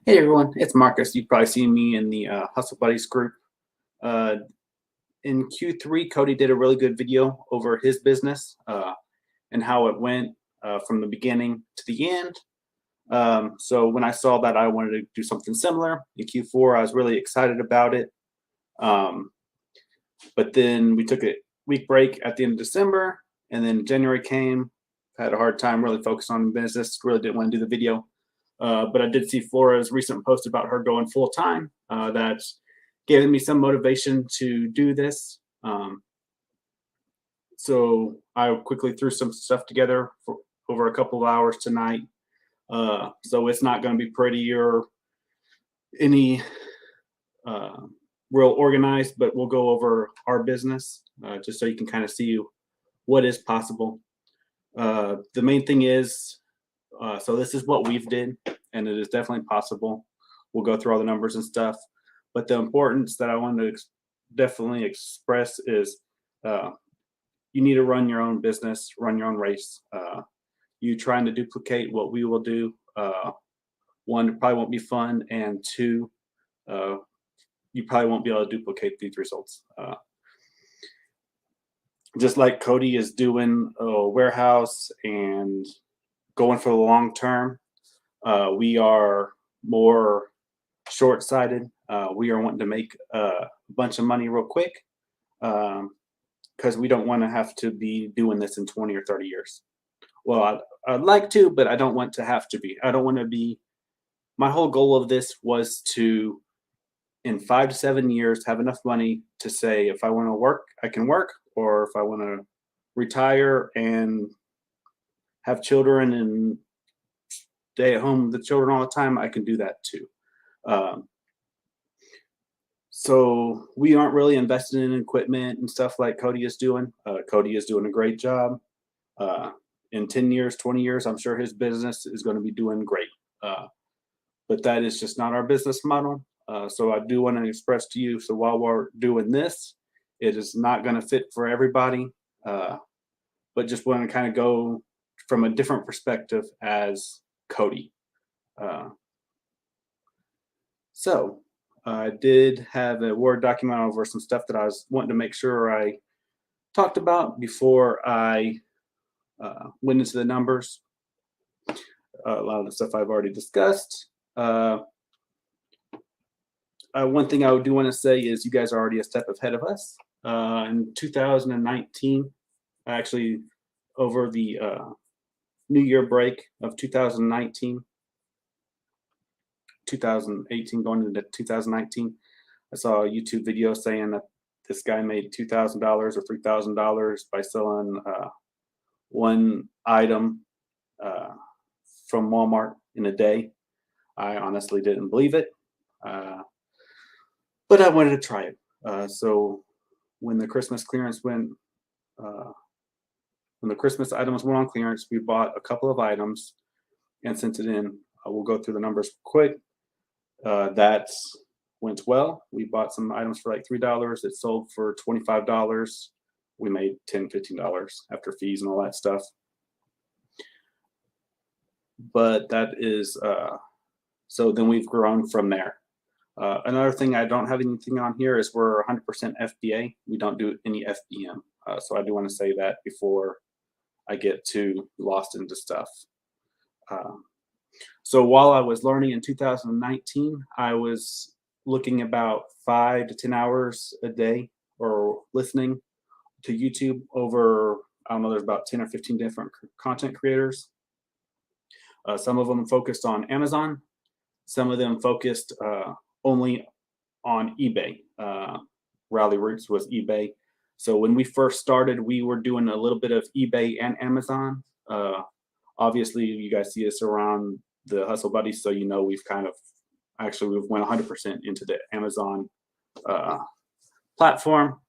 Hey everyone, it's Marcus. You've probably seen me in the Hustle Buddies group. Uh, in Q3, Cody did a really good video over his business and how it went from the beginning to the end. So when I saw that, I wanted to do something similar. In Q4, I was really excited about it. Um, but then we took a week break at the end of December, and then January came. Had a hard time really focusing on business. Really didn't want to do the video. But I did see Flora's recent post about her going full time. That's given me some motivation to do this. So I quickly threw some stuff together for over a couple of hours tonight. So it's not going to be pretty or any uh, real organized, but we'll go over our business just so you can kind of see what is possible. The main thing is, so this is what we've did, and it is definitely possible. We'll go through all the numbers and stuff, but the importance that I want to definitely express is uh, you need to run your own business, run your own race. You trying to duplicate what we will do, one, it probably won't be fun, and two, uh, you probably won't be able to duplicate these results. Just like Cody is doing a warehouse and going for the long term, we are more short sighted. We are wanting to make a bunch of money real quick because we don't want to have to be doing this in 20 or 30 years. Well, I'd like to, but I don't want to have to be. I don't want to be. My whole goal of this was to, in 5 to 7 years, have enough money to say if I want to work, I can work, or if I want to retire and have children and stay at home with the children all the time, I can do that too. Um, so we aren't really investing in equipment and stuff like Cody is doing. Cody is doing a great job. Uh, in 10 years, 20 years, I'm sure his business is going to be doing great. But that is just not our business model. So I do want to express to you. So while we're doing this, it is not going to fit for everybody, but just want to kind of go from a different perspective as Cody. Uh, so I did have a Word document over some stuff that I was wanting to make sure I talked about before I went into the numbers. A lot of the stuff I've already discussed. One thing I do want to say is you guys are already a step ahead of us. In 2019, actually, over the New Year break of 2019, 2018 going into 2019, I saw a YouTube video saying that this guy made $2,000 or $3,000 by selling one item from Walmart in a day. I honestly didn't believe it, but I wanted to try it. So when the Christmas clearance went, when the Christmas items went on clearance, we bought a couple of items and sent it in. We'll go through the numbers quick. That went well. We bought some items for like $3. It sold for $25. We made $10, $15 after fees and all that stuff. But that is, so then we've grown from there. Another thing I don't have anything on here is we're 100% FBA. We don't do any FBM. So I do want to say that before I get too lost into stuff. So while I was learning in 2019, I was looking about 5 to 10 hours a day or listening to YouTube over, I don't know, there's about 10 or 15 different content creators. Some of them focused on Amazon. Some of them focused only on eBay. Rally Roots was eBay. So when we first started, we were doing a little bit of eBay and Amazon. Obviously, you guys see us around the Hustle Buddies, so you know we've kind of we've went 100% into the Amazon platform.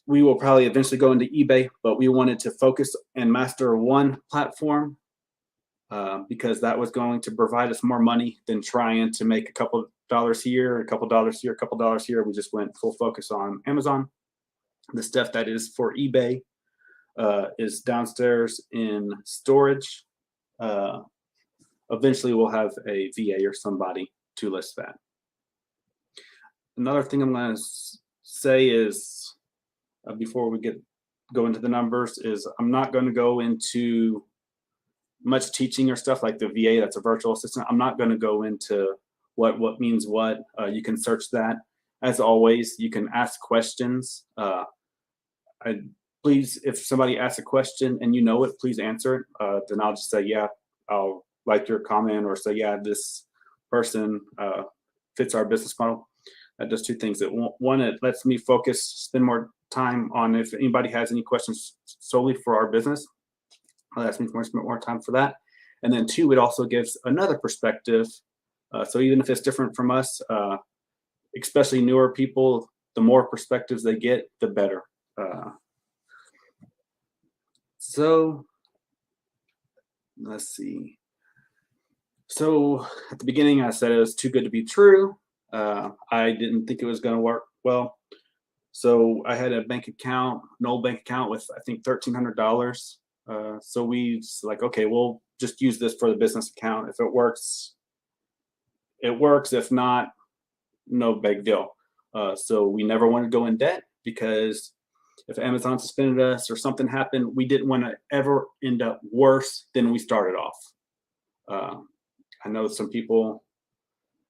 We will probably eventually go into eBay, but we wanted to focus and master one platform because that was going to provide us more money than trying to make a couple dollars here, a couple dollars here, a couple dollars here. We just went full focus on Amazon. The stuff that is for eBay is downstairs in storage. eventually we'll have a VA or somebody to list that. Another thing I'm going to say is, before we go into the numbers, is I'm not going to go into much teaching or stuff like the VA, that's a virtual assistant. I'm not going to go into what means what. You can search that. As always, you can ask questions. Please, if somebody asks a question and you know it, please answer it. Then I'll just say, yeah, I'll like your comment, or say, yeah, this person fits our business model. That does two things. One, it lets me focus, spend more time on if anybody has any questions solely for our business. That means more time for that. And then two, it also gives another perspective. So even if it's different from us, especially newer people, the more perspectives they get, the better. So let's see. So at the beginning, I said it was too good to be true. I didn't think it was going to work well. So I had a bank account, an old bank account with, I think, $1,300. So we like, okay, we'll just use this for the business account. If it works, it works. If not, no big deal. So we never wanted to go in debt, because if Amazon suspended us or something happened, we didn't want to ever end up worse than we started off. I know some people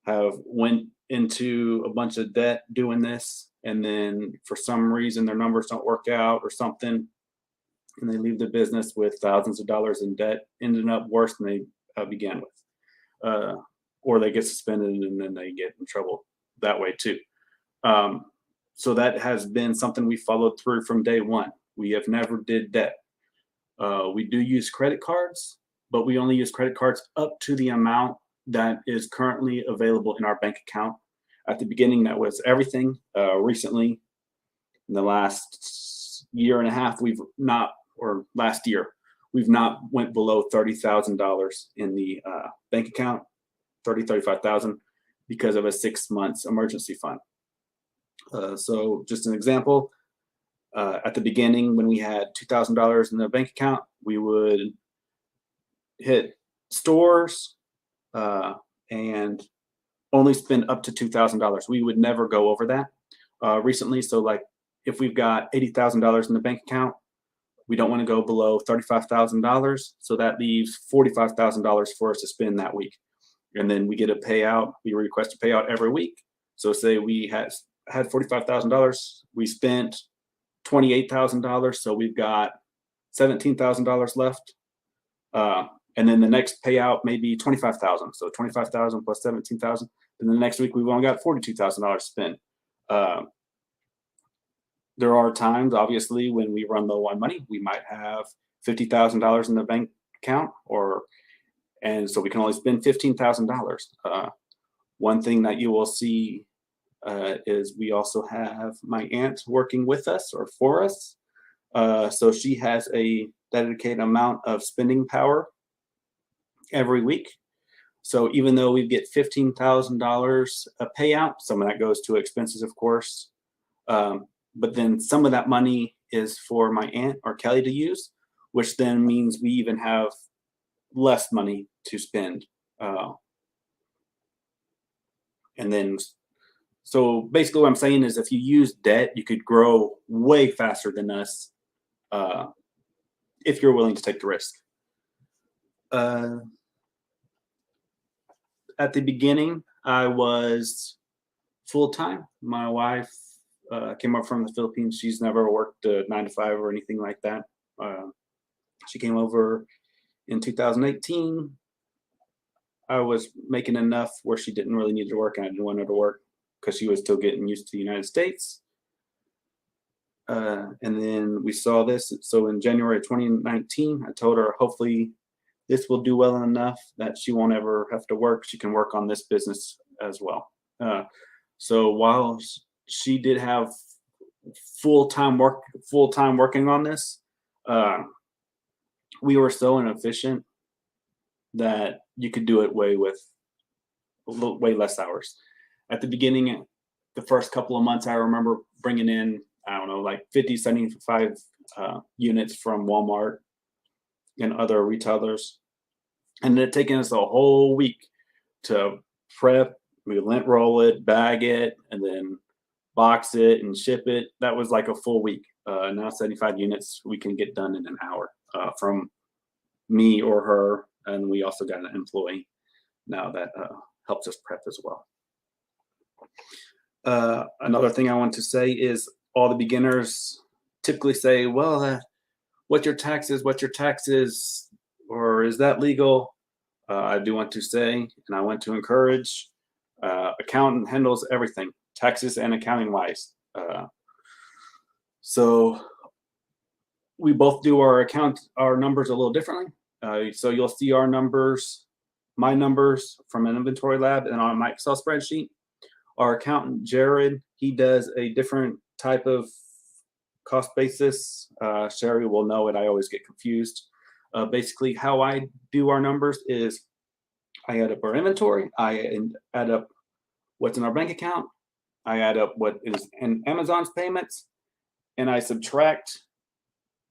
have went into a bunch of debt doing this, and then for some reason their numbers don't work out or something, and they leave the business with thousands of dollars in debt, ending up worse than they began with. Or they get suspended and then they get in trouble that way too. So that has been something we followed through from day one. We have never did debt. We do use credit cards, but we only use credit cards up to the amount that is currently available in our bank account. At the beginning, that was everything. Recently, in the last year and a half, last year, we've not went below $30,000 in the bank account, 35,000, because of a 6 months emergency fund. So just an example, at the beginning, when we had $2,000 in the bank account, we would hit stores and only spend up to $2,000. We would never go over that. Recently, so like if we've got $80,000 in the bank account, we don't want to go below $35,000. So that leaves $45,000 for us to spend that week. And then we get a payout. We request a payout every week. So say we had $45,000. We spent $28,000. So we've got $17,000 left. And then the next payout may be $25,000. So $25,000 plus $17,000. And the next week we've only got $42,000 spent. There are times, obviously, when we run low on money. We might have $50,000 in the bank account, and so we can only spend $15,000. One thing that you will see is we also have my aunt working with us or for us. So she has a dedicated amount of spending power every week. So even though we get $15,000 a payout, some of that goes to expenses, of course. But then some of that money is for my aunt or Kelly to use, which then means we even have less money to spend. And then, so basically what I'm saying is if you use debt, you could grow way faster than us if you're willing to take the risk. At the beginning, I was full-time. My wife came up from the Philippines. She's never worked 9 to 5 or anything like that. She came over in 2018. I was making enough where she didn't really need to work, and I didn't want her to work because she was still getting used to the United States. And then we saw this. So in January of 2019, I told her, hopefully this will do well enough that she won't ever have to work. She can work on this business as well. So while she did have full-time working on this, we were so inefficient that you could do it way less hours. At the beginning, the first couple of months, I remember bringing in, I don't know, like 50, 75 units from Walmart and other retailers. and it taken us a whole week to prep. We lint roll it, bag it, and then box it and ship it. That was like a full week. Now 75 units we can get done in an hour from me or her, and we also got an employee now that helps us prep as well. Another thing I want to say is all the beginners typically say, well, what's your taxes? What's your taxes? Or is that legal? I do want to say, and I want to encourage, accountant handles everything, taxes and accounting wise. So we both do our numbers a little differently. So you'll see our numbers, my numbers from an inventory lab and on my Excel spreadsheet. Our accountant, Jared, he does a different type of cost basis. Sherry will know it. I always get confused. Basically, how I do our numbers is I add up our inventory, I add up what's in our bank account, I add up what is in Amazon's payments, and I subtract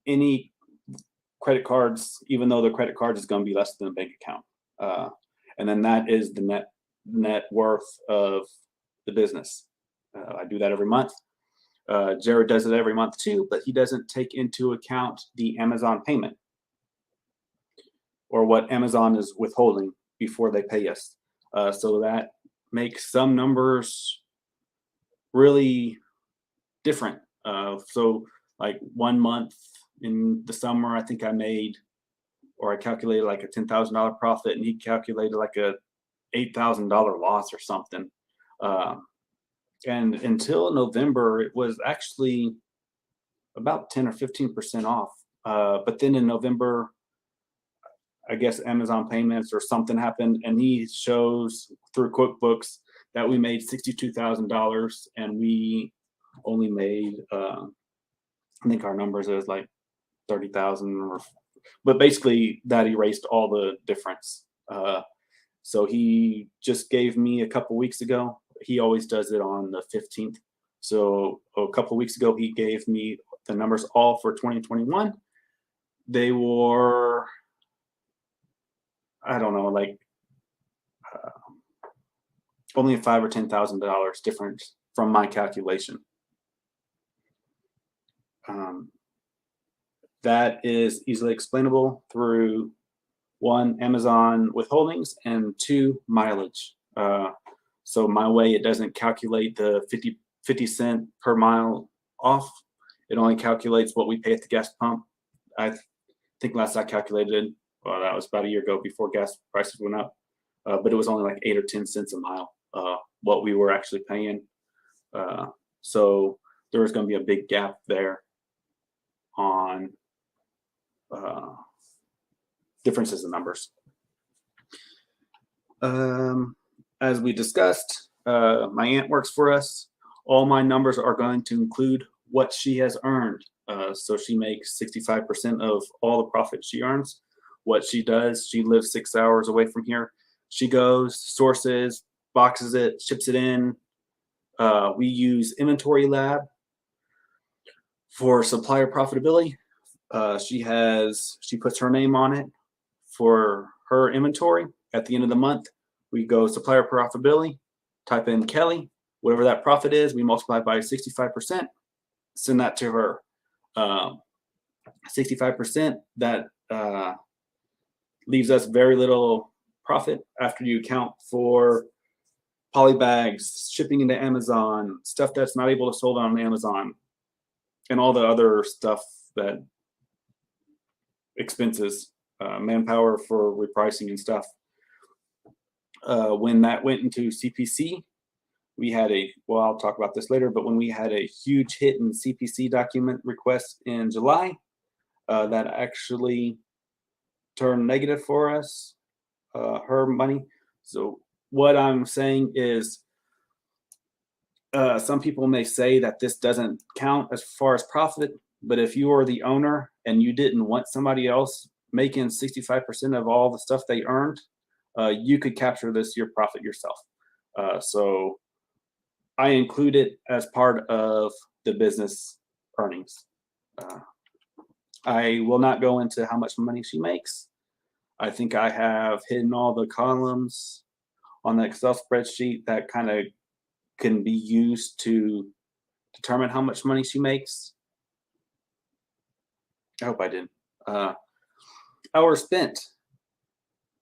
any credit cards, even though the credit card is going to be less than the bank account. And then that is the net worth of the business. I do that every month. Jared does it every month too, but he doesn't take into account the Amazon payment or what Amazon is withholding before they pay us. So that makes some numbers really different. So like 1 month in the summer, I think I calculated like a $10,000 profit, and he calculated like a $8,000 loss or something. And until November, it was actually about 10 or 15% off. But then in November, I guess Amazon payments or something happened, and he shows through QuickBooks that we made $62,000, and we only made, I think our numbers is like 30,000, but basically that erased all the difference. So he just gave me a couple weeks ago. He always does it on the 15th. So a couple weeks ago, he gave me the numbers all for 2021. They were, I don't know, like only $5,000 or $10,000 difference from my calculation. That is easily explainable through 1, Amazon withholdings, and 2, mileage. So my way, it doesn't calculate the 50 cent per mile off. It only calculates what we pay at the gas pump. I think last I calculated, well, that was about a year ago before gas prices went up, but it was only like 8 or 10 cents a mile, what we were actually paying. So there was going to be a big gap there on differences in numbers. As we discussed, my aunt works for us. All my numbers are going to include what she has earned. So she makes 65% of all the profit she earns. What she does, she lives 6 hours away from here. She goes, sources, boxes it, ships it in. We use Inventory Lab for supplier profitability. She puts her name on it for her inventory. At the end of the month, we go supplier profitability, type in Kelly, whatever that profit is, we multiply by 65%, send that to her. 65%, that leaves us very little profit after you account for poly bags, shipping into Amazon, stuff that's not able to sold on Amazon, and all the other stuff that expenses, manpower for repricing and stuff. When that went into CPC, we had I'll talk about this later, but when we had a huge hit in CPC document requests in July, that actually turned negative for us, her money. So what I'm saying is, some people may say that this doesn't count as far as profit, but if you are the owner and you didn't want somebody else making 65% of all the stuff they earned, you could capture your profit yourself. So I include it as part of the business earnings. I will not go into how much money she makes. I think I have hidden all the columns on the Excel spreadsheet that kind of can be used to determine how much money she makes. I hope I didn't. Hours spent.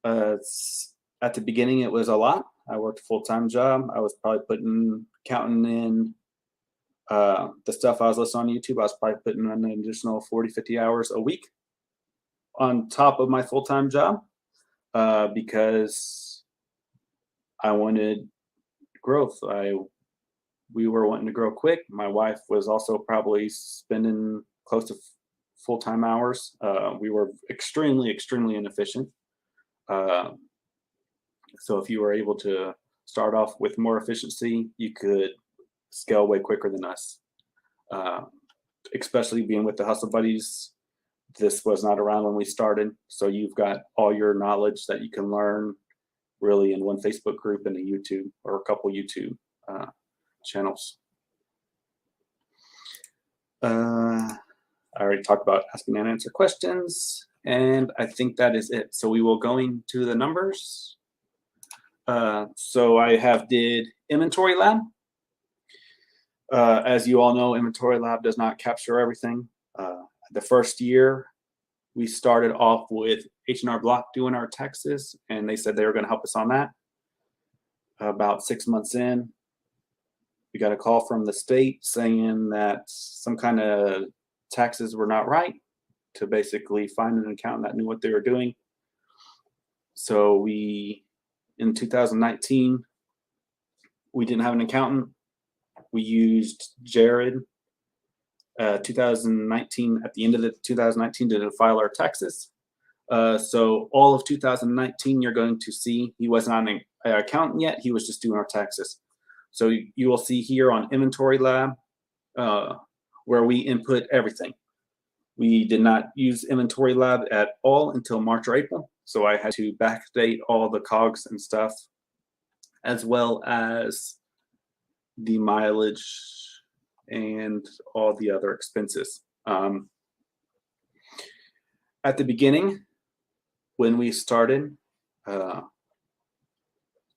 At the beginning, it was a lot. I worked a full-time job. I was probably counting in the stuff I was listening on YouTube. I was probably putting in an additional 40, 50 hours a week on top of my full-time job because I wanted growth. We were wanting to grow quick. My wife was also probably spending close to full-time hours. We were extremely, extremely inefficient. So if you were able to start off with more efficiency, you could scale way quicker than us. Especially being with the Hustle Buddies, this was not around when we started. So you've got all your knowledge that you can learn really in one Facebook group and a YouTube or a couple YouTube channels. I already talked about asking and answer questions, and I think that is it. So we will go into the numbers. So I did Inventory Lab. As you all know, Inventory Lab does not capture everything. The first year, we started off with H&R Block doing our taxes, and they said they were going to help us on that. About 6 months in, we got a call from the state saying that some kind of taxes were not right, to basically find an accountant that knew what they were doing. So in 2019, we didn't have an accountant. We used Jared 2019 at the end of the 2019 to file our taxes. So all of 2019, you're going to see he wasn't on an accountant yet. He was just doing our taxes. So you will see here on Inventory Lab where we input everything. We did not use Inventory Lab at all until March or April. So I had to backdate all the COGS and stuff, as well as the mileage and all the other expenses. At the beginning, when we started,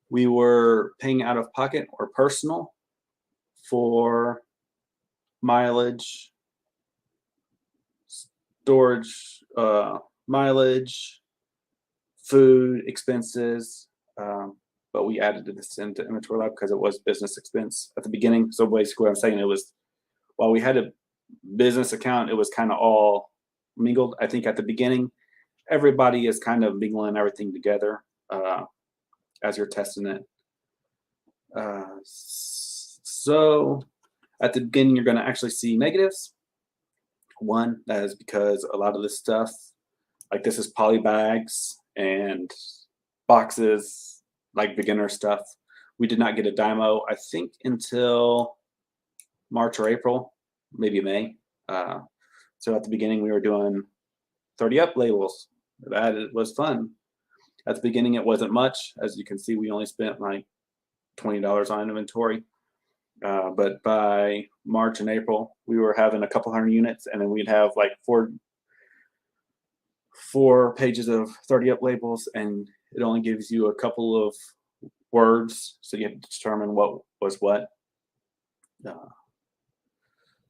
we were paying out of pocket or personal for mileage, storage, mileage, food expenses, but we added this into Inventory Lab because it was business expense at the beginning. So basically what I'm saying, while we had a business account, it was kind of all mingled. I think at the beginning, everybody is kind of mingling everything together as you're testing it. So at the beginning, you're going to actually see negatives. One, that is because a lot of this stuff, like this is poly bags and boxes, like beginner stuff. We did not get a dymo, I think, until March or April, maybe May. So at the beginning, we were doing 30 up labels. That was fun. At the beginning, it wasn't much. As you can see, we only spent like $20 on inventory. But by March and April, we were having a couple hundred units, and then we'd have like four pages of 30 up labels, and it only gives you a couple of words, so you have to determine what was what.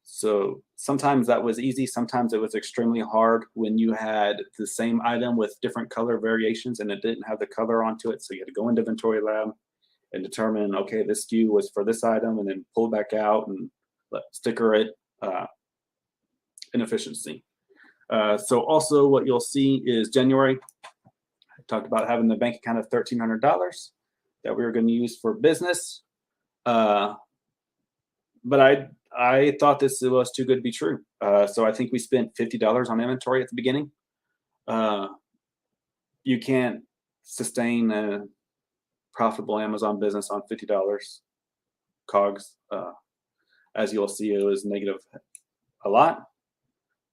So sometimes that was easy. Sometimes it was extremely hard when you had the same item with different color variations and it didn't have the color onto it. So you had to go into Inventory Lab and determine, okay, this SKU was for this item, and then pull it back out and sticker it. Inefficiency. So also what you'll see is January. I talked about having the bank account of $1,300 that we were going to use for business. But I thought this was too good to be true. So I think we spent $50 on inventory at the beginning. You can't sustain a profitable Amazon business on $50 COGS. As you'll see, it was negative a lot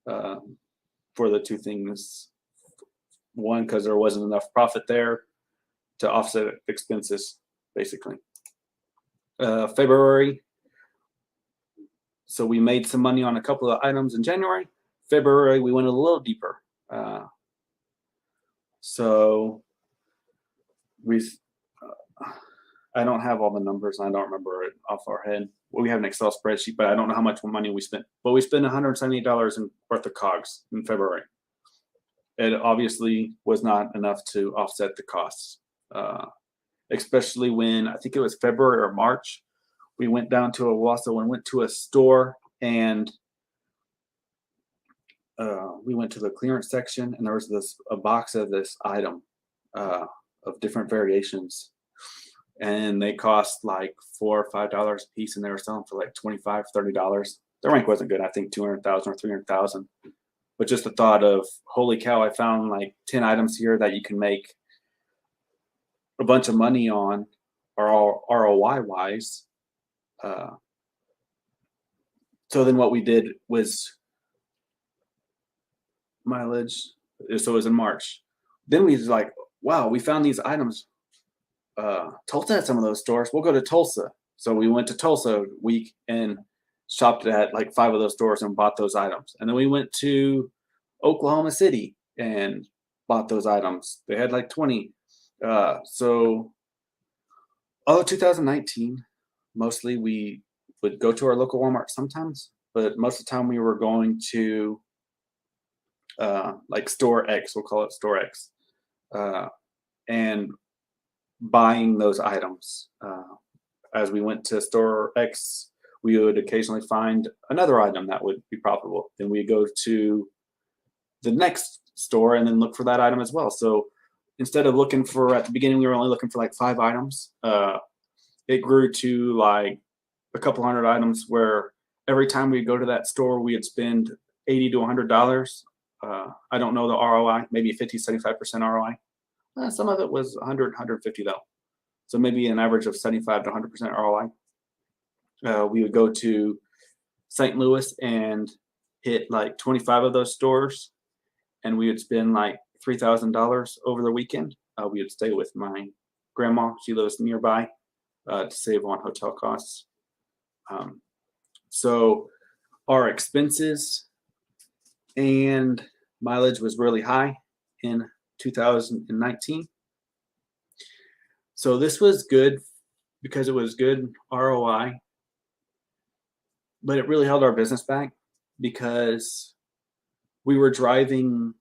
for the two things. One, because there wasn't enough profit there to offset expenses, basically. February. So we made some money on a couple of items in January. February, we went a little deeper. So we, I don't have all the numbers, and I don't remember it off our head. Well, we have an Excel spreadsheet, but I don't know how much money we spent. But we spent $170 in worth of COGS in February. It obviously was not enough to offset the costs, especially when I think it was February or March. We went down to Owasso and went to a store, and we went to the clearance section, and there was a box of this item of different variations, and they cost like $4 or $5 a piece, and they were selling for like $25, $30. The rank wasn't good. I think 200,000 or 300,000. But just the thought of, holy cow, I found like 10 items here that you can make a bunch of money on, or ROI wise. So then what we did was mileage. So it was in March. Then we was like, wow, we found these items. Tulsa had some of those stores. We'll go to Tulsa. So we went to Tulsa week and shopped at like 5 of those stores and bought those items. And then we went to Oklahoma City and bought those items. They had like 20. So all of 2019, mostly we would go to our local Walmart sometimes, but most of the time we were going to like Store X, we'll call it Store X, and buying those items. As we went to Store X, we would occasionally find another item that would be profitable. Then we go to the next store and then look for that item as well. So instead of looking for, at the beginning, we were only looking for like 5 items. It grew to like a couple hundred items, where every time we go to that store, we would spend $80 to $100. I don't know the ROI, maybe 50, 75% ROI. Some of it was 100, 150 though. So maybe an average of 75 to 100% ROI. We would go to St. Louis and hit like 25 of those stores, and we would spend like $3,000 over the weekend. We would stay with my grandma. She lives nearby, to save on hotel costs. So our expenses and mileage was really high in 2019. So this was good because it was good ROI, but it really held our business back because we were driving,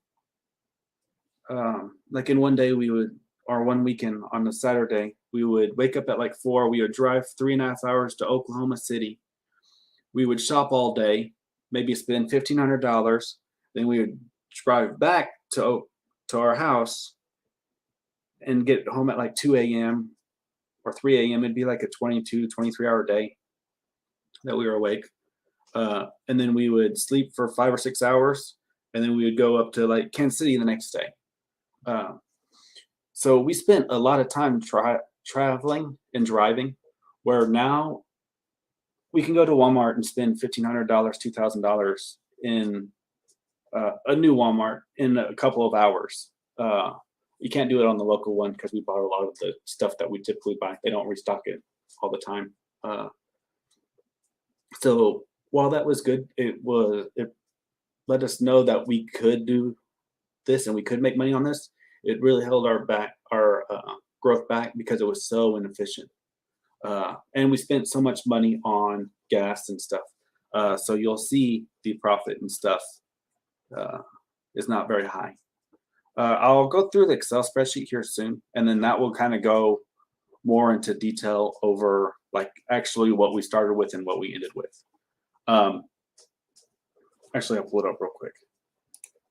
like in one day or one weekend on a Saturday, we would wake up at like 4, we would drive 3.5 hours to Oklahoma City. We would shop all day, maybe spend $1,500. Then we would drive back to our house and get home at like 2 a.m. or 3 a.m. It'd be like a 22, 23-hour day that we were awake. And then we would sleep for 5 or 6 hours, and then we would go up to like Kansas City the next day. So we spent a lot of time traveling and driving, where now we can go to Walmart and spend $1,500, $2,000 in a new Walmart in a couple of hours. You can't do it on the local one because we bought a lot of the stuff that we typically buy. They don't restock it all the time. So while that was good, it let us know that we could do this and we could make money on this. It really held our growth back because it was so inefficient. And we spent so much money on gas and stuff. So you'll see the profit and stuff is not very high. I'll go through the Excel spreadsheet here soon, and then that will kind of go more into detail over like actually what we started with and what we ended with. Actually, I'll pull it up real quick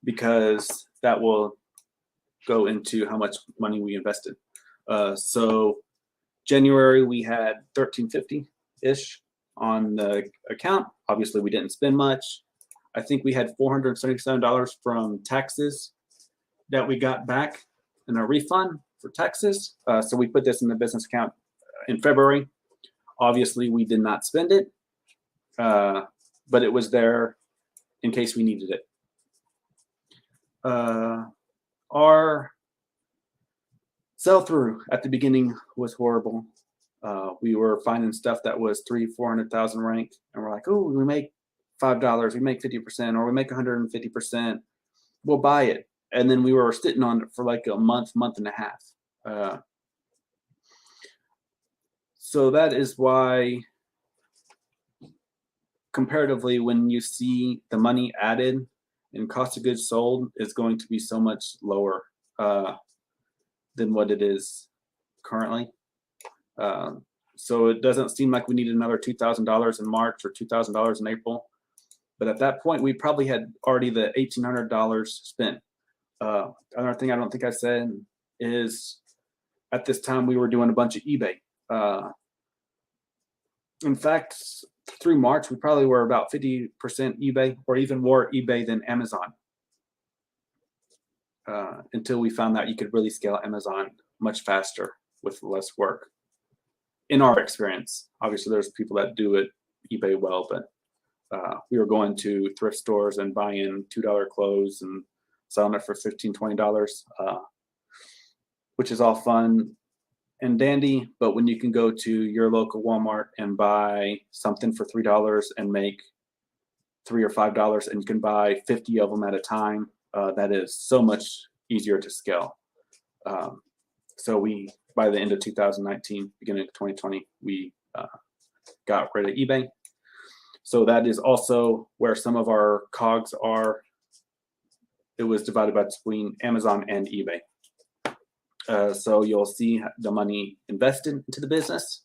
because that will go into how much money we invested. So January we had $1,350-ish on the account. Obviously, we didn't spend much. I think we had $477 from taxes that we got back in a refund for taxes. So we put this in the business account in February. Obviously, we did not spend it, but it was there in case we needed it. Our sell-through at the beginning was horrible. We were finding stuff that was 300,000-400,000 ranked, and we're like, oh, we make $5, we make 50%, or we make 150%. We'll buy it. And then we were sitting on it for like a month and a half. So that is why, comparatively, when you see the money added in cost of goods sold is going to be so much lower than what it is currently. So it doesn't seem like we need another $2,000 in March or $2,000 in April. But at that point, we probably had already the $1,800 spent. Another thing I don't think I said is at this time we were doing a bunch of eBay. In fact, through March, we probably were about 50% eBay or even more eBay than Amazon. Until we found out you could really scale Amazon much faster with less work. In our experience, obviously there's people that do it eBay well, but we were going to thrift stores and buying $2 clothes and selling it for $15, $20, which is all fun and dandy. But when you can go to your local Walmart and buy something for $3 and make $3 or $5, and you can buy 50 of them at a time, that is so much easier to scale. So we, by the end of 2019, beginning of 2020, we got rid of eBay. So that is also where some of our COGS are. It was divided between Amazon and eBay. So you'll see the money invested into the business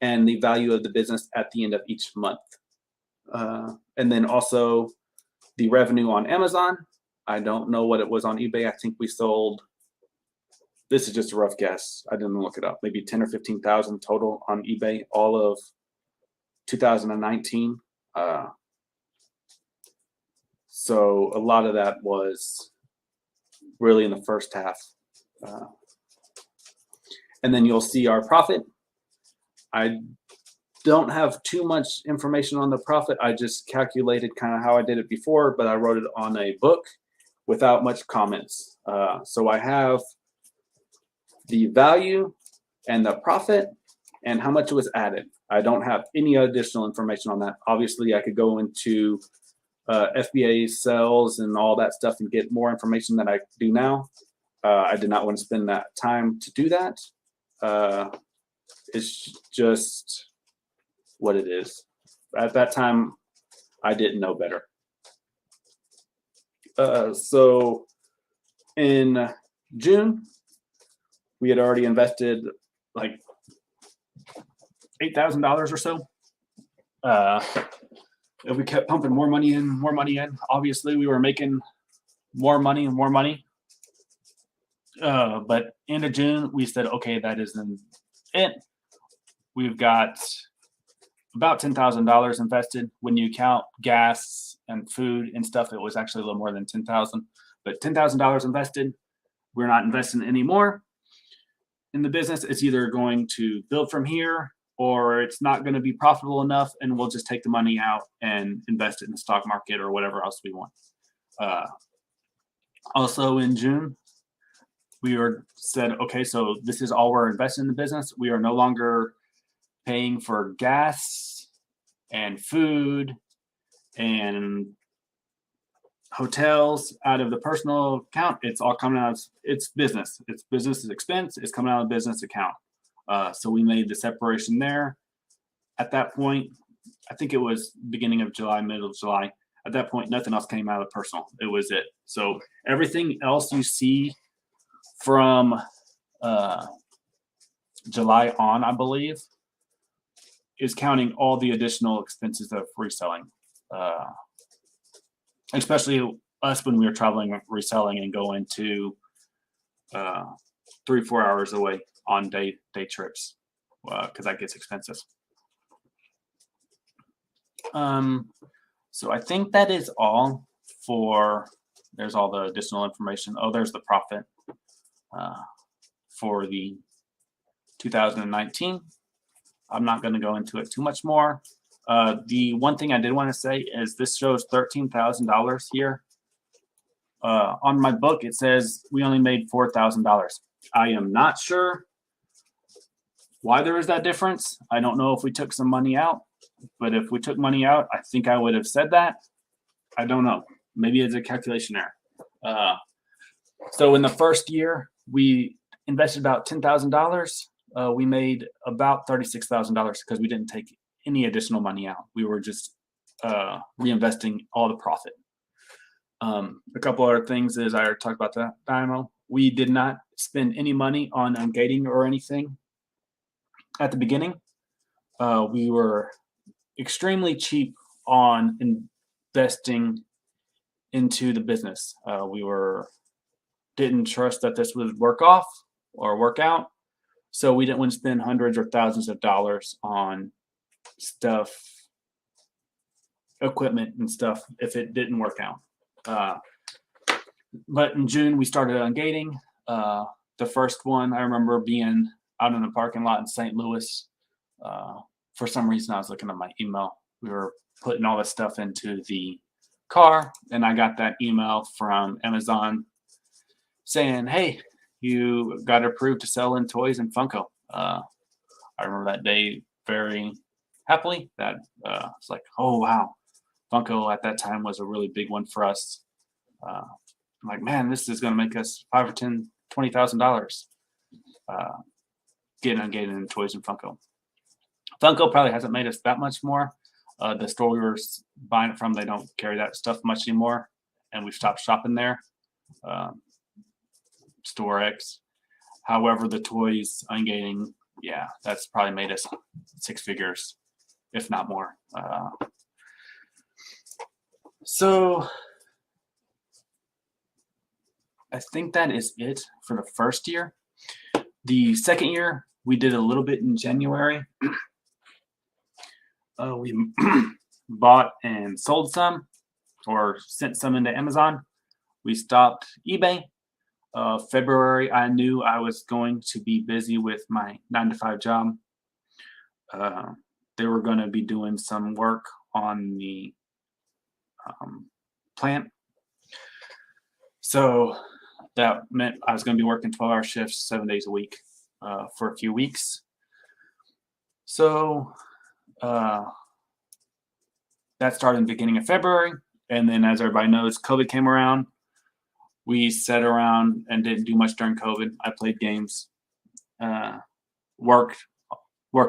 and the value of the business at the end of each month. And then also the revenue on Amazon. I don't know what it was on eBay. I think we sold, this is just a rough guess, I didn't look it up, maybe 10 or 15,000 total on eBay, all of 2019. So a lot of that was really in the first half. And then you'll see our profit. I don't have too much information on the profit. I just calculated kind of how I did it before, but I wrote it on a book without much comments. So I have the value and the profit and how much was added. I don't have any additional information on that. Obviously, I could go into FBA sales and all that stuff and get more information than I do now. I did not want to spend that time to do that. It's just what it is. At that time, I didn't know better. So in June, we had already invested like $8,000 or so. And we kept pumping more money in, more money in. Obviously, we were making more money and more money. But end of June, we said, okay, that isn't it. We've got about $10,000 invested. When you count gas and food and stuff, it was actually a little more than 10,000. But $10,000 invested. We're not investing anymore in the business. It's either going to build from here or it's not going to be profitable enough, and we'll just take the money out and invest it in the stock market or whatever else we want. Also in June, we said, okay, so this is all we're investing in the business. We are no longer paying for gas and food and hotels out of the personal account. It's all coming out of it's business. It's business expense. It's coming out of the business account. So we made the separation there. At that point, I think it was beginning of July, middle of July. At that point, nothing else came out of personal. It was it. So everything else you see from July on, I believe, is counting all the additional expenses of reselling. Especially us when we were traveling, reselling, and going to 3-4 hours away on day trips, because that gets expensive. So I think that is all for, there's all the additional information. Oh, there's the profit for the 2019. I'm not going to go into it too much more. The one thing I did want to say is this shows $13,000 here. On my book, it says we only made $4,000. I am not sure why there is that difference. I don't know if we took some money out, but if we took money out, I think I would have said that. I don't know. Maybe it's a calculation error. So in the first year, we invested about $10,000. We made about $36,000 because we didn't take any additional money out. We were just reinvesting all the profit. A couple other things is I already talked about that dynamo. We did not spend any money on ungating or anything at the beginning. We were extremely cheap on investing into the business. We didn't trust that this would work off or work out, so we didn't want to spend hundreds or thousands of dollars on stuff, equipment and stuff if it didn't work out. But in June we started ungating. The first one I remember being out in a parking lot in St. Louis. For some reason I was looking at my email. We were putting all this stuff into the car, and I got that email from Amazon saying, "Hey, you got approved to sell in toys and Funko." I remember that day very happily. That it's like, oh wow, Funko at that time was a really big one for us. I'm like, man, this is going to make us $5,000 or $10,000, $20,000 getting ungated in toys and Funko. Funko probably hasn't made us that much more. The store we were buying it from, they don't carry that stuff much anymore, and we've stopped shopping there. Store X. However, the toys ungating, yeah, that's probably made us six figures, if not more. So I think that is it for the first year. The second year, we did a little bit in January. We bought and sold some, or sent some into Amazon. We stopped eBay. February, I knew I was going to be busy with my 9-to-5 job. They were going to be doing some work on the plant. So that meant I was going to be working 12-hour shifts, 7 days a week for a few weeks. So that started in the beginning of February. And then, as everybody knows, COVID came around. We sat around and didn't do much during COVID. I played games. Work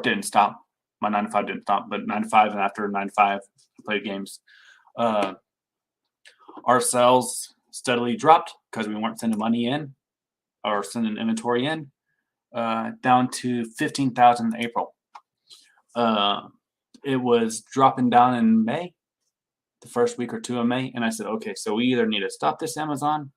didn't stop. My 9-to-5 didn't stop, but 9-to-5 and after 9-to-5, I played games. Our sales steadily dropped because we weren't sending money in or sending inventory in, down to 15,000 in April. It was dropping down in May, the first week or two of May, and I said, okay, so we either need to stop this Amazon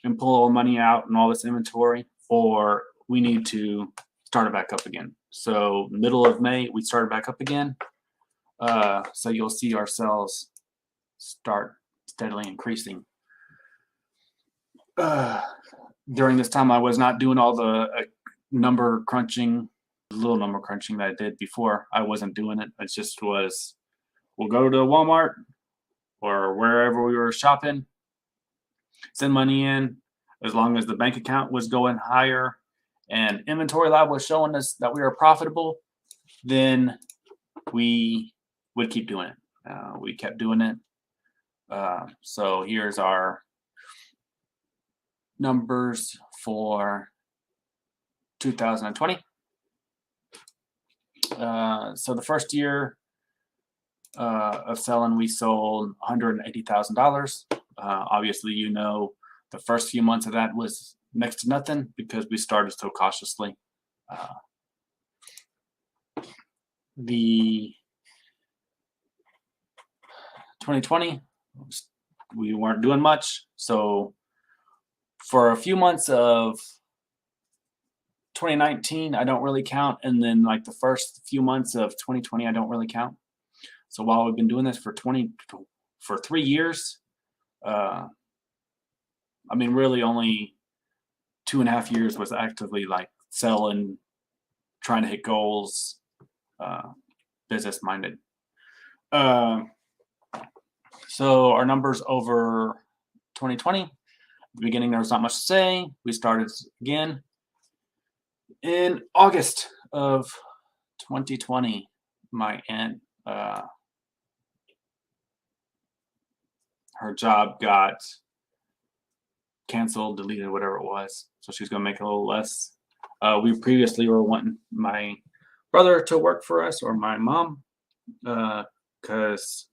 and pull all the money out and all this inventory, or we need to start it back up again. So middle of May, we started back up again. So you'll see our sales start steadily increasing. During this time, I was not doing all the number crunching, little number crunching that I did before. I wasn't doing it. It just was, we'll go to Walmart or wherever we were shopping, send money in. As long as the bank account was going higher and inventory lab was showing us that we were profitable, then we would keep doing it. We kept doing it. So here's our numbers for 2020. So the first year of selling, we sold $180,000. Obviously, you know, the first few months of that was next to nothing because we started so cautiously. The 2020, we weren't doing much. So for a few months of 2019, I don't really count. And then like the first few months of 2020, I don't really count. So while we've been doing this for 3 years, I mean, really only 2.5 years was actively like selling, trying to hit goals, business minded. So our numbers over 2020, at the beginning, there was not much to say. We started again in August of 2020. My aunt, her job got canceled, deleted, whatever it was. So she's going to make a little less. We previously were wanting my brother to work for us or my mom, because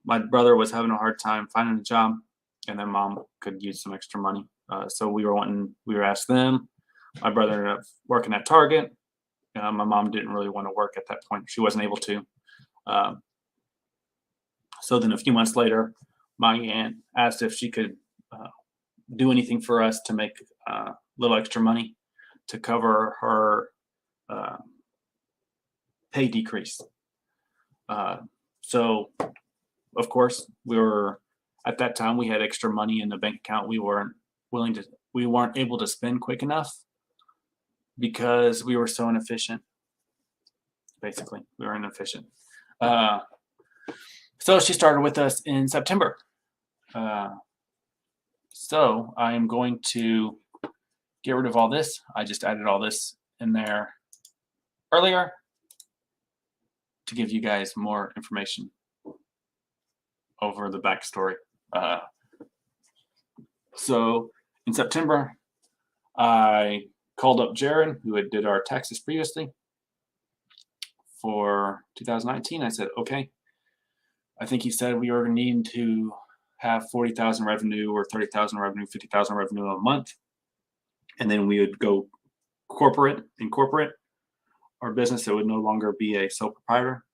my brother was having a hard time finding a job, and then mom could use some extra money. So we were asked them. My brother ended up working at Target. My mom didn't really want to work at that point. She wasn't able to. So then a few months later, my aunt asked if she could do anything for us to make a little extra money to cover her pay decrease. So, of course, at that time we had extra money in the bank account. We weren't able to spend quick enough because we were so inefficient. Basically, we were inefficient. So she started with us in September. So I am going to get rid of all this. I just added all this in there earlier to give you guys more information over the backstory. So in September, I called up Jared, who had did our taxes previously for 2019. I said, okay, I think he said we were needing to have 40,000 revenue or 30,000 revenue, 50,000 revenue a month. And then we would go incorporate our business. It would no longer be a sole proprietor.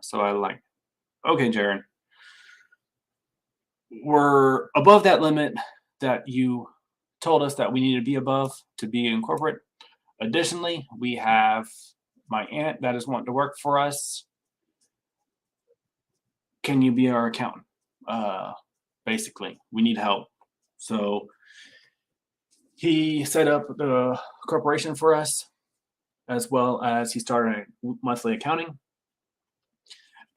So I like, okay, Jared, we're above that limit that you told us that we need to be above to be in corporate. Additionally, we have my aunt that is wanting to work for us. Can you be our accountant? Basically, we need help. So he set up the corporation for us, as well as he started monthly accounting.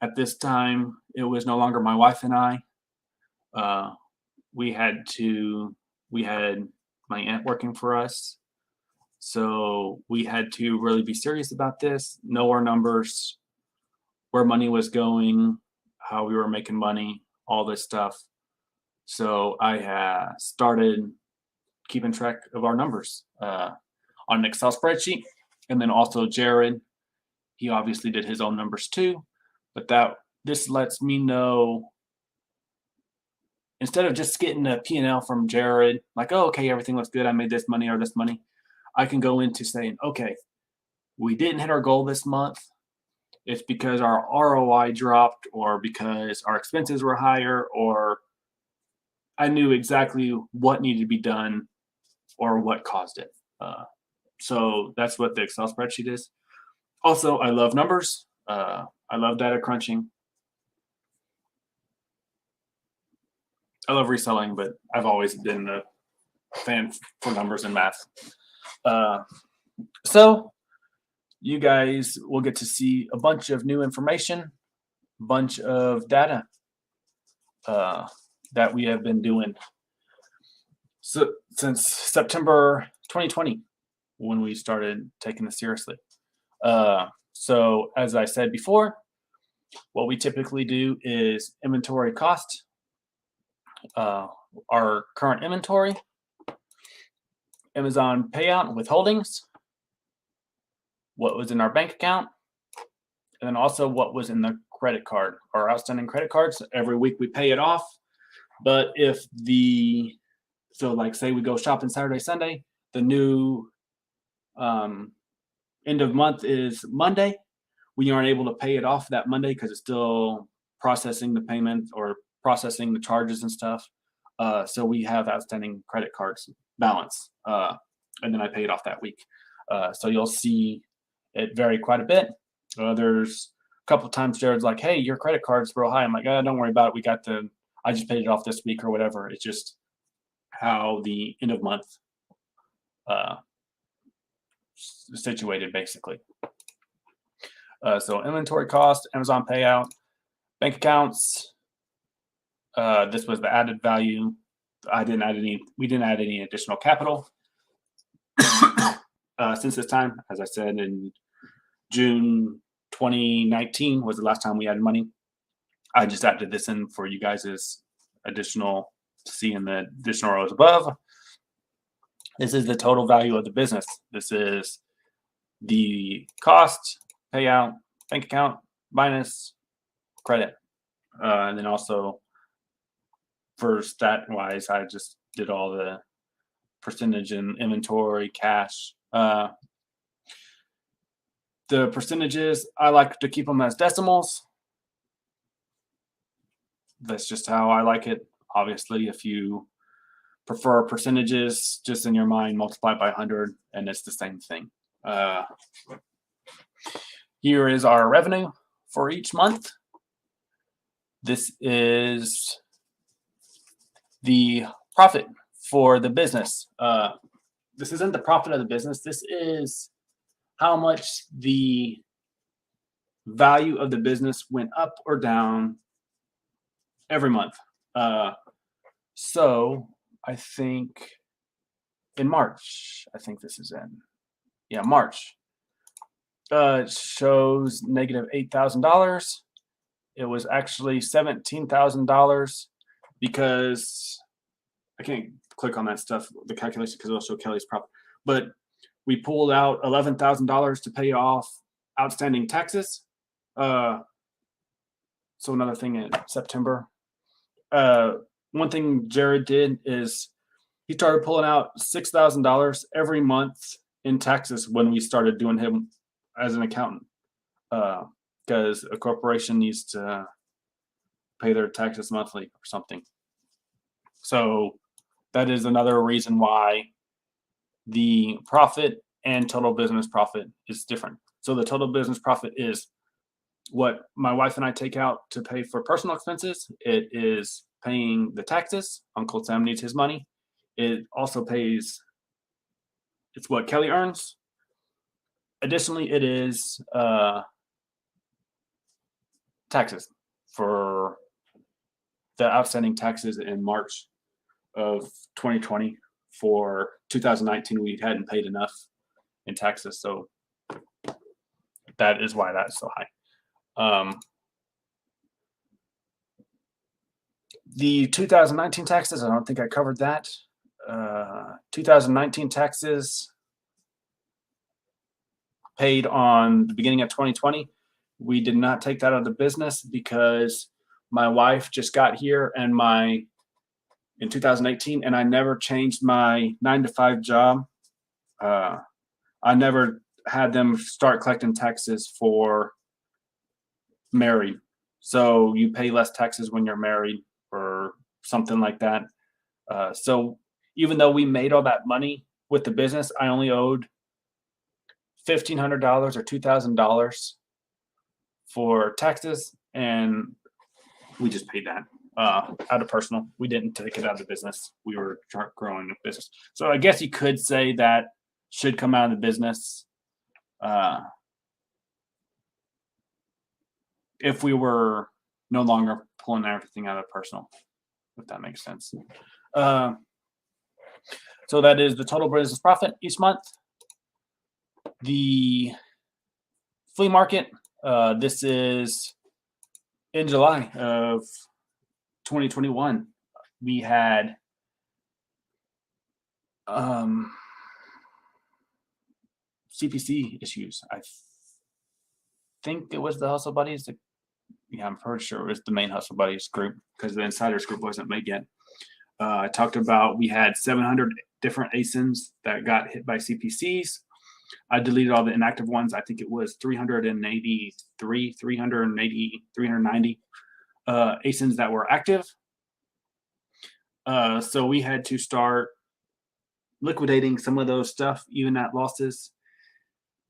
At this time, it was no longer my wife and I. We had my aunt working for us. So we had to really be serious about this, know our numbers, where money was going, how we were making money, all this stuff. So I started keeping track of our numbers on an Excel spreadsheet. And then also Jared, he obviously did his own numbers too. But this lets me know, instead of just getting a P&L from Jared, like, oh, okay, everything looks good, I made this money or this money, I can go into saying, okay, we didn't hit our goal this month. It's because our ROI dropped, or because our expenses were higher, or I knew exactly what needed to be done or what caused it. So that's what the Excel spreadsheet is. Also, I love numbers. I love data crunching. I love reselling, but I've always been a fan for numbers and math. So you guys will get to see a bunch of new information, a bunch of data that we have been doing since September 2020, when we started taking this seriously. So as I said before, what we typically do is inventory cost, our current inventory, Amazon payout withholdings, what was in our bank account, and then also what was in the credit card, our outstanding credit cards. Every week we pay it off. But so like say we go shopping Saturday, Sunday, the new end of month is Monday. We aren't able to pay it off that Monday because it's still processing the payment or processing the charges and stuff. So we have outstanding credit cards balance, and then I pay it off that week. So you'll see it vary quite a bit. There's a couple of times Jared's like, hey, your credit card's real high. I'm like, don't worry about it. I just paid it off this week or whatever. It's just how the end of month situated, basically. So inventory cost, Amazon payout, bank accounts. This was the added value. We didn't add any additional capital since this time. As I said, in June 2019 was the last time we added money. I just added this in for you guys' additional to see in the additional rows above. This is the total value of the business. This is the cost, payout, bank account, minus credit. And then also for stat wise, I just did all the percentage in inventory, cash. The percentages, I like to keep them as decimals. That's just how I like it. Obviously, if you prefer percentages, just in your mind, multiply by 100, and it's the same thing. Here is our revenue for each month. This is the profit for the business. This isn't the profit of the business. This is how much the value of the business went up or down every month. So I think in March, I think this is in, yeah, March. It shows negative $8,000. It was actually $17,000 because I can't click on that stuff, the calculation, because it'll show Kelly's profit. But we pulled out $11,000 to pay off outstanding taxes. So another thing in September. One thing Jared did is he started pulling out $6,000 every month in taxes when we started doing him as an accountant, because a corporation needs to pay their taxes monthly or something. So that is another reason why the profit and total business profit is different. So the total business profit is what my wife and I take out to pay for personal expenses. It is paying the taxes. Uncle Sam needs his money. It also pays, it's what Kelly earns. Additionally, it is taxes for the outstanding taxes in March of 2020. For 2019, we hadn't paid enough in taxes, so that is why that's so high. The 2019 taxes, I don't think I covered that. 2019 taxes paid on the beginning of 2020. We did not take that out of the business because my wife just got here and in 2018, and I never changed my 9-to-5 job. I never had them start collecting taxes for married. So you pay less taxes when you're married or something like that. So even though we made all that money with the business, I only owed $1,500 or $2,000 for taxes, and we just paid that out of personal. We didn't take it out of the business. We were growing the business. So I guess you could say that should come out of the business if we were no longer pulling everything out of personal, if that makes sense. So that is the total business profit each month. The flea market, this is in July of 2021. We had CPC issues. I think it was the Hustle Buddies. Yeah, I'm pretty sure it was the main Hustle Buddies group because the Insiders group wasn't made yet. I talked about we had 700 different ASINs that got hit by CPCs. I deleted all the inactive ones. I think it was 390 ASINs that were active. So we had to start liquidating some of those stuff, even at losses,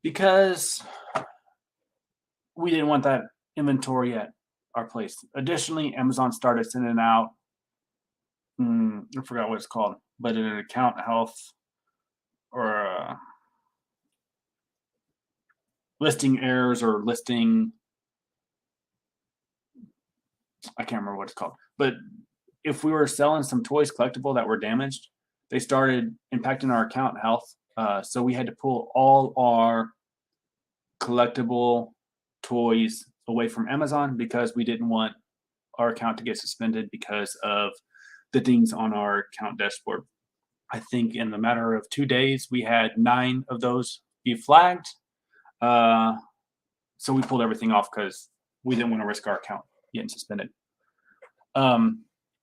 because we didn't want that inventory at our place. Additionally, Amazon started sending out, I forgot what it's called, but an account health or listing errors or listing, I can't remember what it's called. But if we were selling some toys collectible that were damaged, they started impacting our account health. So we had to pull all our collectible toys away from Amazon because we didn't want our account to get suspended because of the things on our account dashboard. I think in the matter of 2 days, we had 9 of those be flagged. So we pulled everything off because we didn't want to risk our account getting suspended.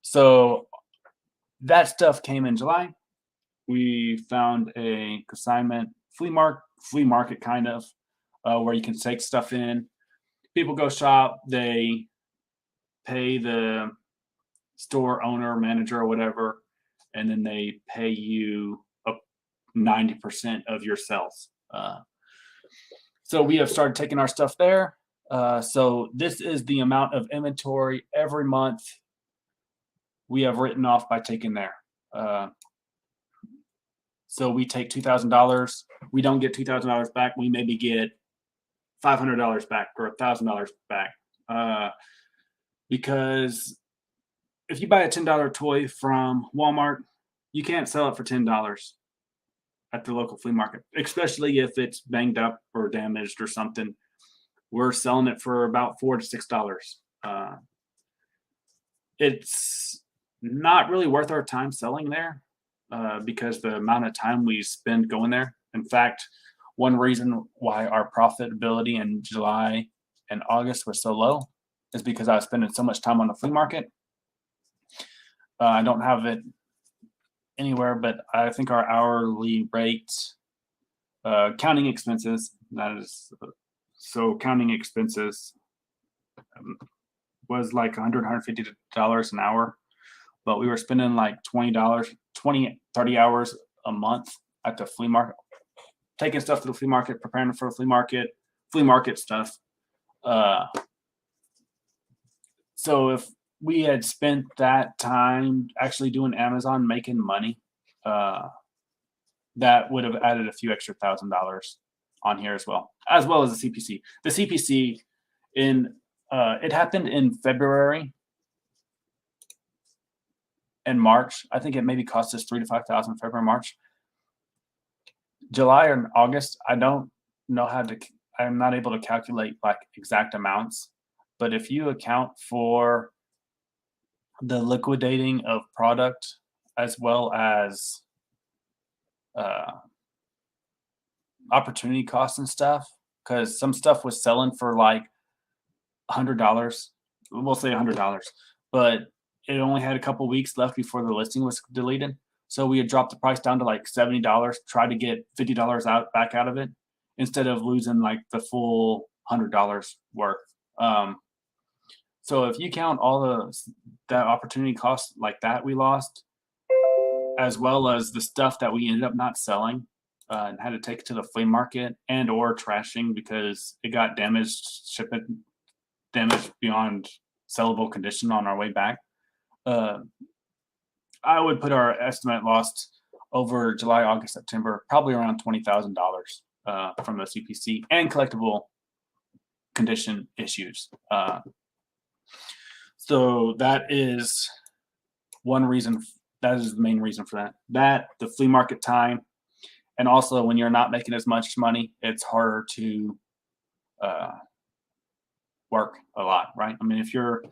So that stuff came in July. We found a consignment flea market kind of, where you can take stuff in. People go shop, they pay the store owner, manager, or whatever, and then they pay you up 90% of your sales. So we have started taking our stuff there. So this is the amount of inventory every month we have written off by taking there. So we take $2,000. We don't get $2,000 back. We maybe get $500 back or $1,000 back. Because if you buy a $10 toy from Walmart, you can't sell it for $10 at the local flea market, especially if it's banged up or damaged or something. We're selling it for about $4 to $6. It's not really worth our time selling there because the amount of time we spend going there. In fact, one reason why our profitability in July and August was so low is because I was spending so much time on the flea market. I don't have it anywhere, but I think our hourly rate, counting expenses, counting expenses was like $150 an hour, but we were spending like $20, 30 hours a month at the flea market, taking stuff to the flea market, preparing for the flea market stuff. So if we had spent that time actually doing Amazon, making money, that would have added a few extra $1,000 on here as well as the CPC. The CPC it happened in February and March. I think it maybe cost us $3,000 to $5,000 February, March. July and August, I don't know I'm not able to calculate like exact amounts, but if you account for the liquidating of product as well as opportunity costs and stuff, because some stuff was selling for like $100. We'll say $100, but it only had a couple weeks left before the listing was deleted. So we had dropped the price down to like $70, tried to get $50 back out of it instead of losing like the full $100 worth. So if you count all that opportunity cost like that we lost, as well as the stuff that we ended up not selling and had to take it to the flea market and or trashing because it got damaged, damaged beyond sellable condition on our way back, I would put our estimate lost over July, August, September, probably around $20,000 from the CPC and collectible condition issues. So that is one reason. That is the main reason for that. That, the flea market time, and also when you're not making as much money, it's harder to work a lot, right? I mean, if you're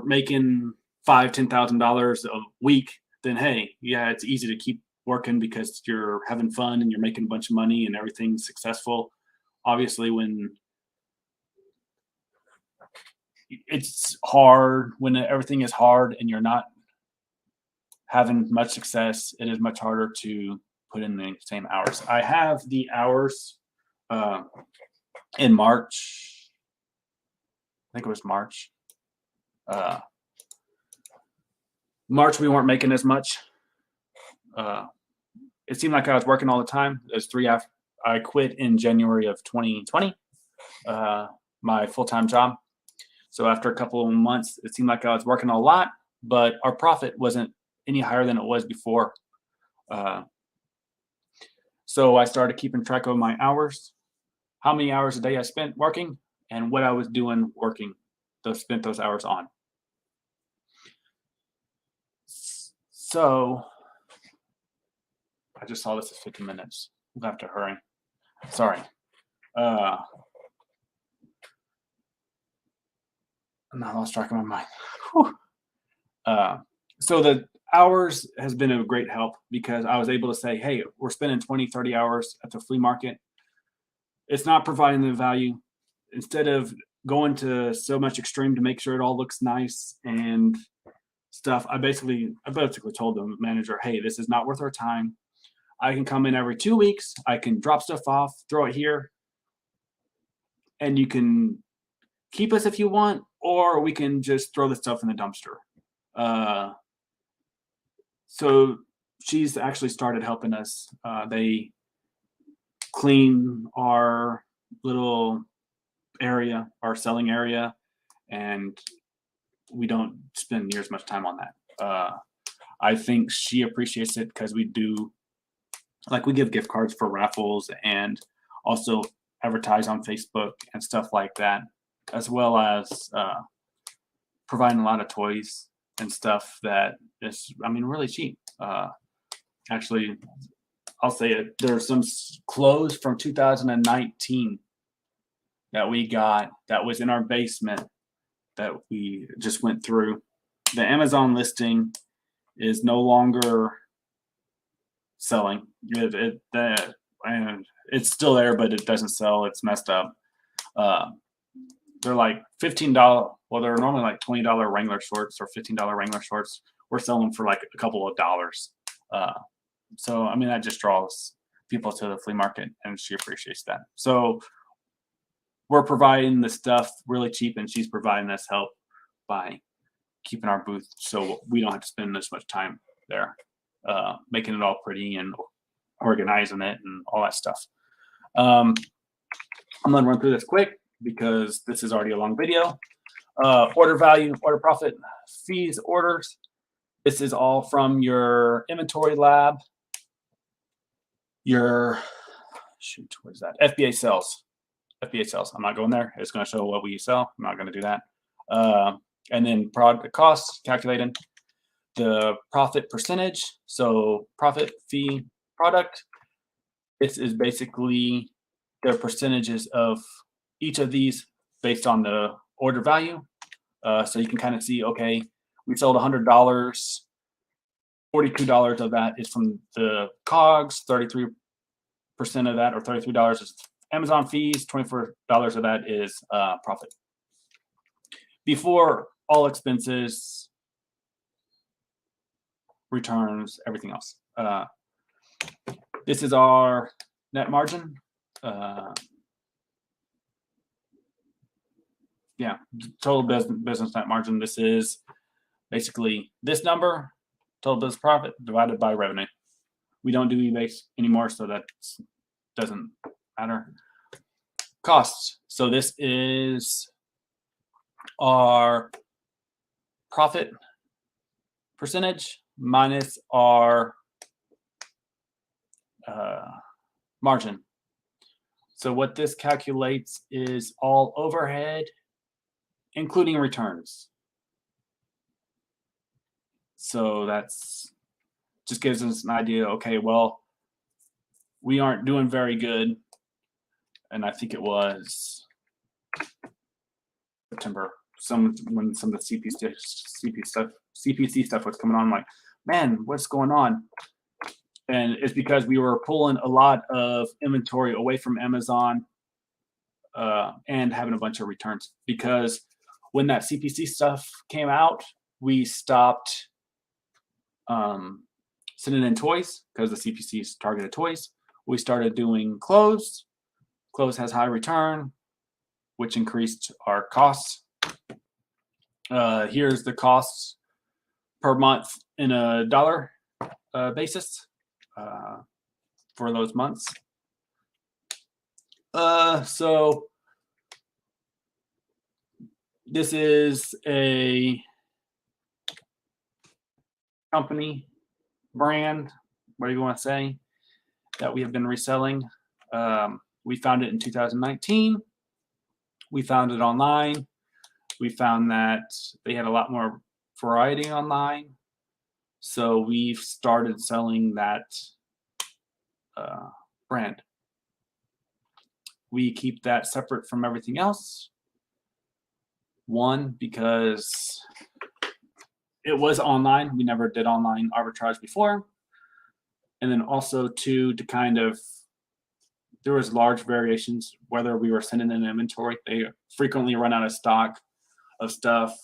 making $5,000-$10,000 a week, then hey, yeah, it's easy to keep working because you're having fun and you're making a bunch of money and everything's successful. Obviously, when it's hard, when everything is hard and you're not having much success, it is much harder to put in the same hours. I have the hours in March. I think it was March. March, we weren't making as much. It seemed like I was working all the time. There's 3 after I quit in January of 2020, my full-time job. So after a couple of months, it seemed like I was working a lot, but our profit wasn't any higher than it was before. So I started keeping track of my hours, how many hours a day I spent working, and what I was doing working, spent those hours on. So I just saw this is 50 minutes. We'll have to hurry. Sorry. And I lost track of my mind. So the hours has been a great help because I was able to say, hey, we're spending 20, 30 hours at the flea market. It's not providing the value. Instead of going to so much extreme to make sure it all looks nice and stuff, I basically told the manager, hey, this is not worth our time. I can come in every 2 weeks. I can drop stuff off, throw it here, and you can keep us if you want, or we can just throw the stuff in the dumpster. So she's actually started helping us. They clean our little area, our selling area, and we don't spend near as much time on that. I think she appreciates it because we do, like, we give gift cards for raffles and also advertise on Facebook and stuff like that, as well as providing a lot of toys and stuff that is, I mean, really cheap. Actually, I'll say it. There's some clothes from 2019 that we got that was in our basement that we just went through. The Amazon listing is no longer selling. And it's still there, but it doesn't sell. It's messed up. They're like $15. Well, they're normally like $20 Wrangler shorts or $15 Wrangler shorts. We're selling for like a couple of dollars. So, I mean, that just draws people to the flea market, and she appreciates that. So we're providing the stuff really cheap, and she's providing us help by keeping our booth so we don't have to spend this much time there, making it all pretty and organizing it and all that stuff. I'm going to run through this quick because this is already a long video. Order value, order profit, fees, orders. This is all from your inventory lab. Your, shoot, what is that? FBA sales. FBA sales. I'm not going there. It's going to show what we sell. I'm not going to do that. And then product costs, calculating the profit percentage. So profit, fee, product. This is basically the percentages of each of these based on the order value. So you can kind of see, okay, we sold $100. $42 of that is from the COGS, 33% of that, or $33 is Amazon fees, $24 of that is profit. Before all expenses, returns, everything else. This is our net margin. Yeah, total business net margin. This is basically this number, total business profit divided by revenue. We don't do eBay anymore, so that doesn't matter. Costs. So this is our profit percentage minus our margin. So what this calculates is all overhead, including returns. So that's just gives us an idea. Okay, well, we aren't doing very good, and I think it was September. When some of the CPC stuff was coming on, I'm like, man, what's going on? And it's because we were pulling a lot of inventory away from Amazon and having a bunch of returns. Because when that CPC stuff came out, we stopped sending in toys because the CPCs targeted toys. We started doing clothes. Clothes has high return, which increased our costs. Here's the costs per month in a dollar basis for those months. So this is a company brand, whatever you want to say, that we have been reselling. We found it in 2019. We found it online. We found that they had a lot more variety online. So we've started selling that brand. We keep that separate from everything else. One, because it was online. We never did online arbitrage before. And then also to kind of, there was large variations whether we were sending in inventory. They frequently run out of stock of stuff.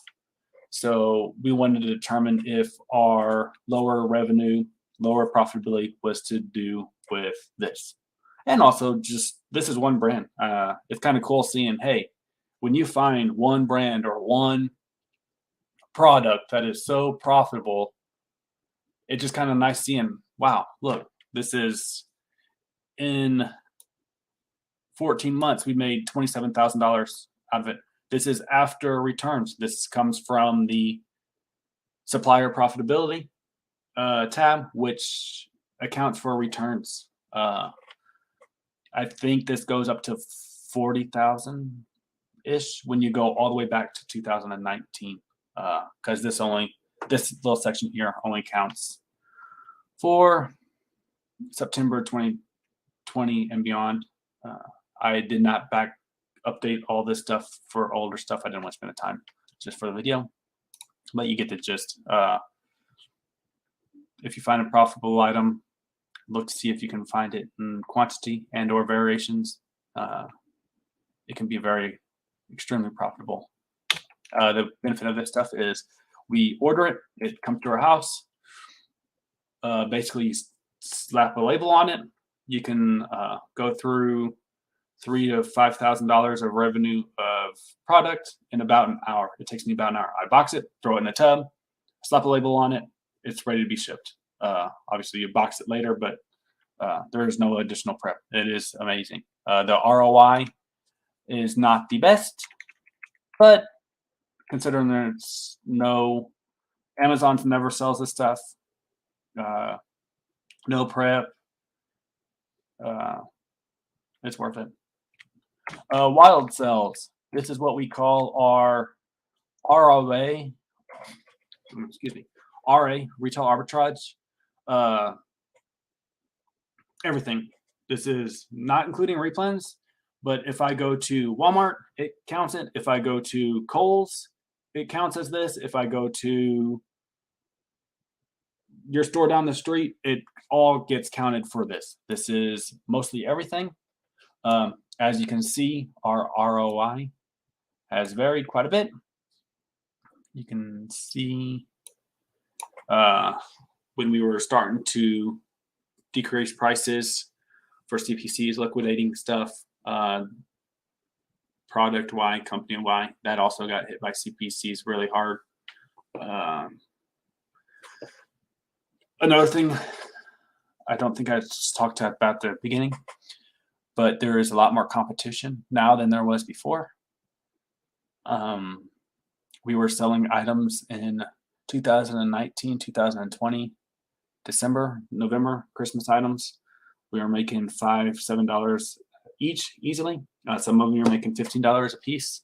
So we wanted to determine if our lower revenue, lower profitability was to do with this. And also just, this is one brand. It's kind of cool seeing, hey, when you find one brand or one product that is so profitable, it's just kind of nice seeing, wow, look, this is in 14 months, we made $27,000 out of it. This is after returns. This comes from the supplier profitability tab, which accounts for returns. I think this goes up to 40,000 ish when you go all the way back to 2019, because this little section here only counts for September 2020 and beyond. I did not update all this stuff for older stuff. I didn't want to spend the time just for the video, but you get the gist. If you find a profitable item, look to see if you can find it in quantity and or variations. It can be very extremely profitable. The benefit of this stuff is we order it, it comes to our house. Basically, you slap a label on it. You can go through $3,000 to $5,000 of revenue of product in about an hour. It takes me about an hour. I box it, throw it in a tub, slap a label on it. It's ready to be shipped. Obviously, you box it later, but there is no additional prep. It is amazing. The ROI is not the best, but considering there's no, Amazon never sells this stuff, no prep, it's worth it. Wild sales. This is what we call our RA, RA, retail arbitrage. Everything. This is not including replens, but if I go to Walmart, it counts it. If I go to Kohl's, it counts as this. If I go to your store down the street, it all gets counted for this. This is mostly everything. As you can see, our ROI has varied quite a bit. You can see when we were starting to decrease prices for CPCs, liquidating stuff, product Y, company Y, that also got hit by CPCs really hard. Another thing, I don't think I just talked about at the beginning, but there is a lot more competition now than there was before. We were selling items in 2019, 2020, December, November, Christmas items. We were making $5, $7 each easily. Some of them were making $15 a piece.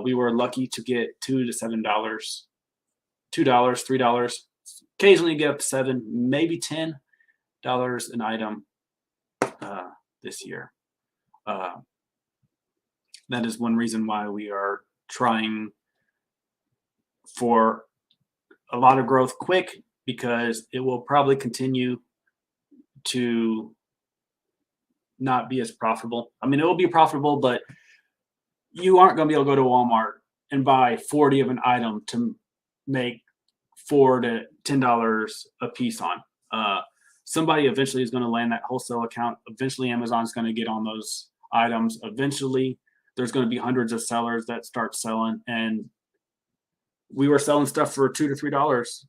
We were lucky to get $2 to $7, $2, $3. Occasionally get up to $7, maybe $10 an item this year. That is one reason why we are trying for a lot of growth quick, because it will probably continue to not be as profitable. I mean, it will be profitable, but you aren't going to be able to go to Walmart and buy 40 of an item to make $4 to $10 a piece on. Somebody eventually is going to land that wholesale account. Eventually, Amazon's going to get on those items. Eventually, there's going to be hundreds of sellers that start selling. And we were selling stuff for $2 to $3.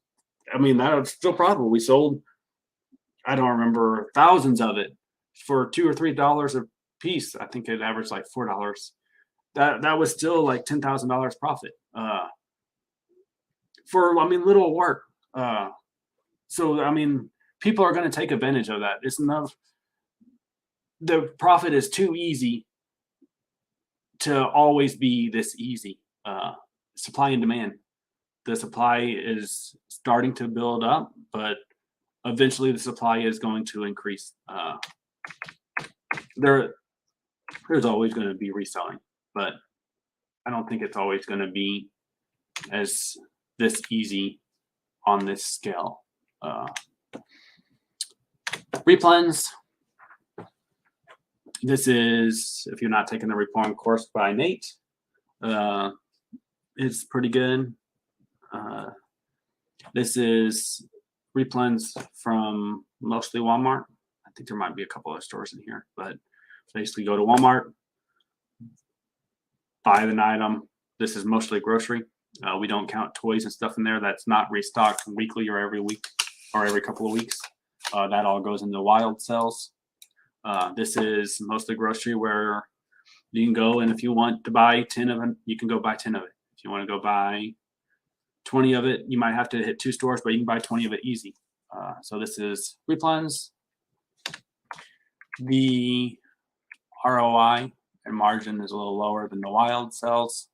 I mean, that was still profitable. We sold, I don't remember, thousands of it for $2 or $3 a piece. I think it averaged like $4. That was still like $10,000 profit for, I mean, little work. So, I mean, people are going to take advantage of that. It's enough. The profit is too easy to always be this easy. Supply and demand. The supply is starting to build up, but eventually the supply is going to increase. There's always going to be reselling, but I don't think it's always going to be as this easy on this scale. Replens. This is, if you're not taking the replen course by Nate, it's pretty good. This is replens from mostly Walmart. I think there might be a couple of stores in here, but basically go to Walmart, buy an item. This is mostly grocery. We don't count toys and stuff in there. That's not restocked weekly or every week or every couple of weeks. That all goes into wild sales. This is mostly grocery where you can go, and if you want to buy 10 of them, you can go buy 10 of it. If you want to go buy 20 of it, you might have to hit 2 stores, but you can buy 20 of it easy. So this is replens. The ROI and margin is a little lower than the wild sales.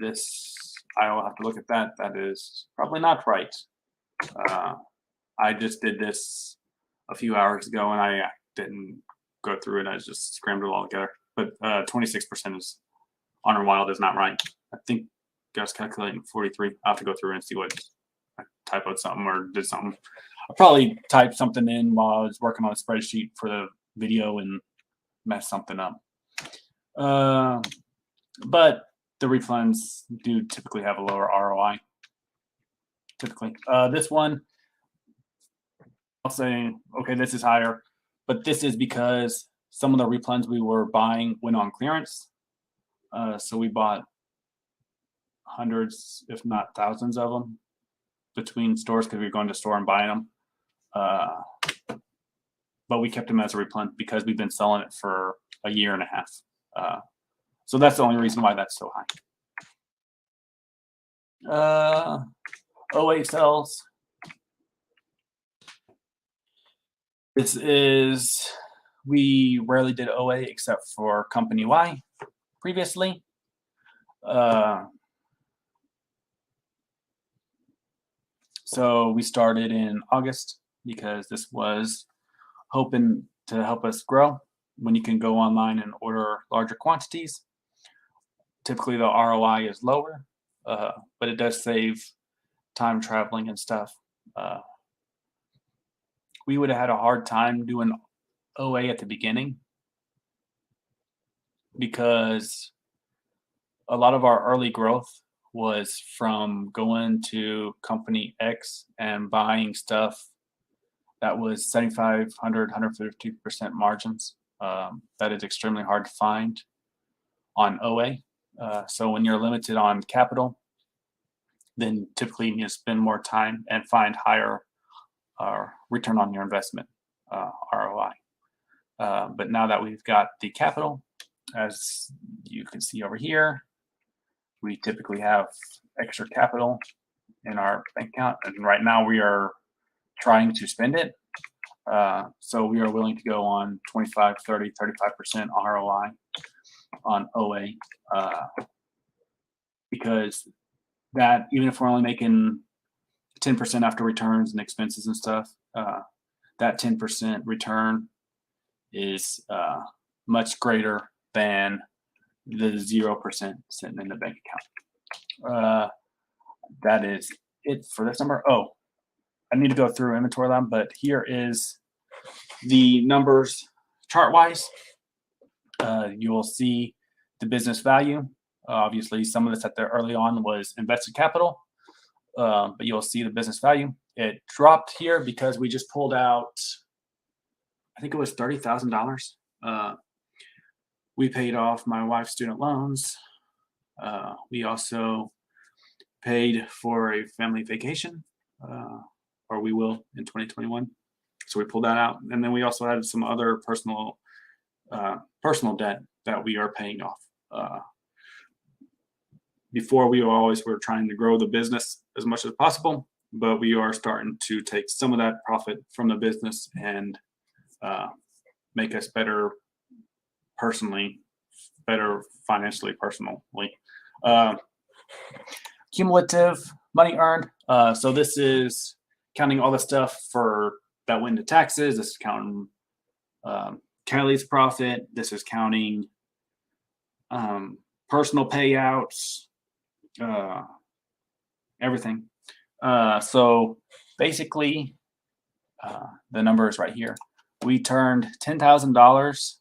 This, I will have to look at that. That is probably not right. I just did this a few hours ago and I didn't go through it. I just scrambled it all together. But 26% is on or wild is not right. I think I was calculating 43. I'll have to go through and see what I typoed something or did something. I probably typed something in while I was working on a spreadsheet for the video and messed something up. But the replens do typically have a lower ROI. Typically, this one, I'll say, okay, this is higher, but this is because some of the replens we were buying went on clearance. So we bought hundreds, if not thousands of them between stores because we were going to store and buying them. But we kept them as a replen because we've been selling it for a year and a half. So that's the only reason why that's so high. OA sales. This is, we rarely did OA except for company Y previously. So we started in August because this was hoping to help us grow when you can go online and order larger quantities. Typically the ROI is lower, but it does save time traveling and stuff. We would have had a hard time doing OA at the beginning because a lot of our early growth was from going to company X and buying stuff that was 7,500, 150% margins. That is extremely hard to find on OA. So when you're limited on capital, then typically you need to spend more time and find higher return on your investment, ROI. But now that we've got the capital, as you can see over here, we typically have extra capital in our bank account. And right now we are trying to spend it. So we are willing to go on 25, 30, 35% ROI on OA because that, even if we're only making 10% after returns and expenses and stuff, that 10% return is much greater than the 0% sitting in the bank account. That is it for this number. Oh, I need to go through inventory line, but here is the numbers chart-wise. You will see the business value. Obviously, some of this at there early on was invested capital, but you'll see the business value. It dropped here because we just pulled out, I think it was $30,000. We paid off my wife's student loans. We also paid for a family vacation, or we will in 2021. So we pulled that out. And then we also had some other personal debt that we are paying off. Before we always were trying to grow the business as much as possible, but we are starting to take some of that profit from the business and make us better personally, better financially, personally. Cumulative money earned. So this is counting all the stuff for that went to taxes. This is counting Kelly's profit. This is counting personal payouts, everything. So basically, the number is right here. We turned $10,000,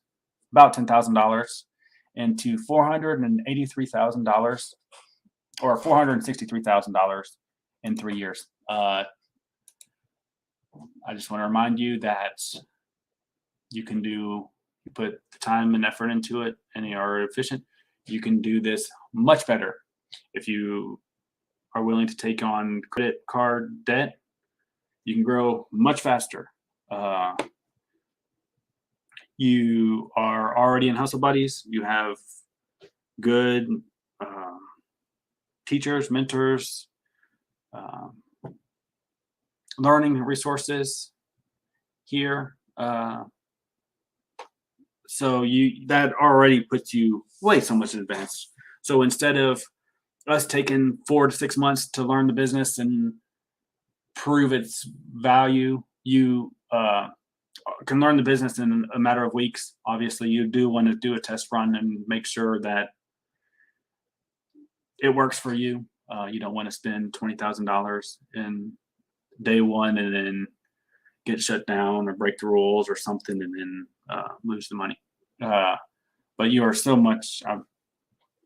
about $10,000, into $483,000 or $463,000 in 3 years. I just want to remind you that you put the time and effort into it and you are efficient. You can do this much better if you are willing to take on credit card debt. You can grow much faster. You are already in Hustle Buddies. You have good teachers, mentors, learning resources here. So that already puts you way so much in advance. So instead of us taking 4 to 6 months to learn the business and prove its value, you can learn the business in a matter of weeks. Obviously, you do want to do a test run and make sure that it works for you. You don't want to spend $20,000 in day one and then get shut down or break the rules or something and then lose the money. But you are so much,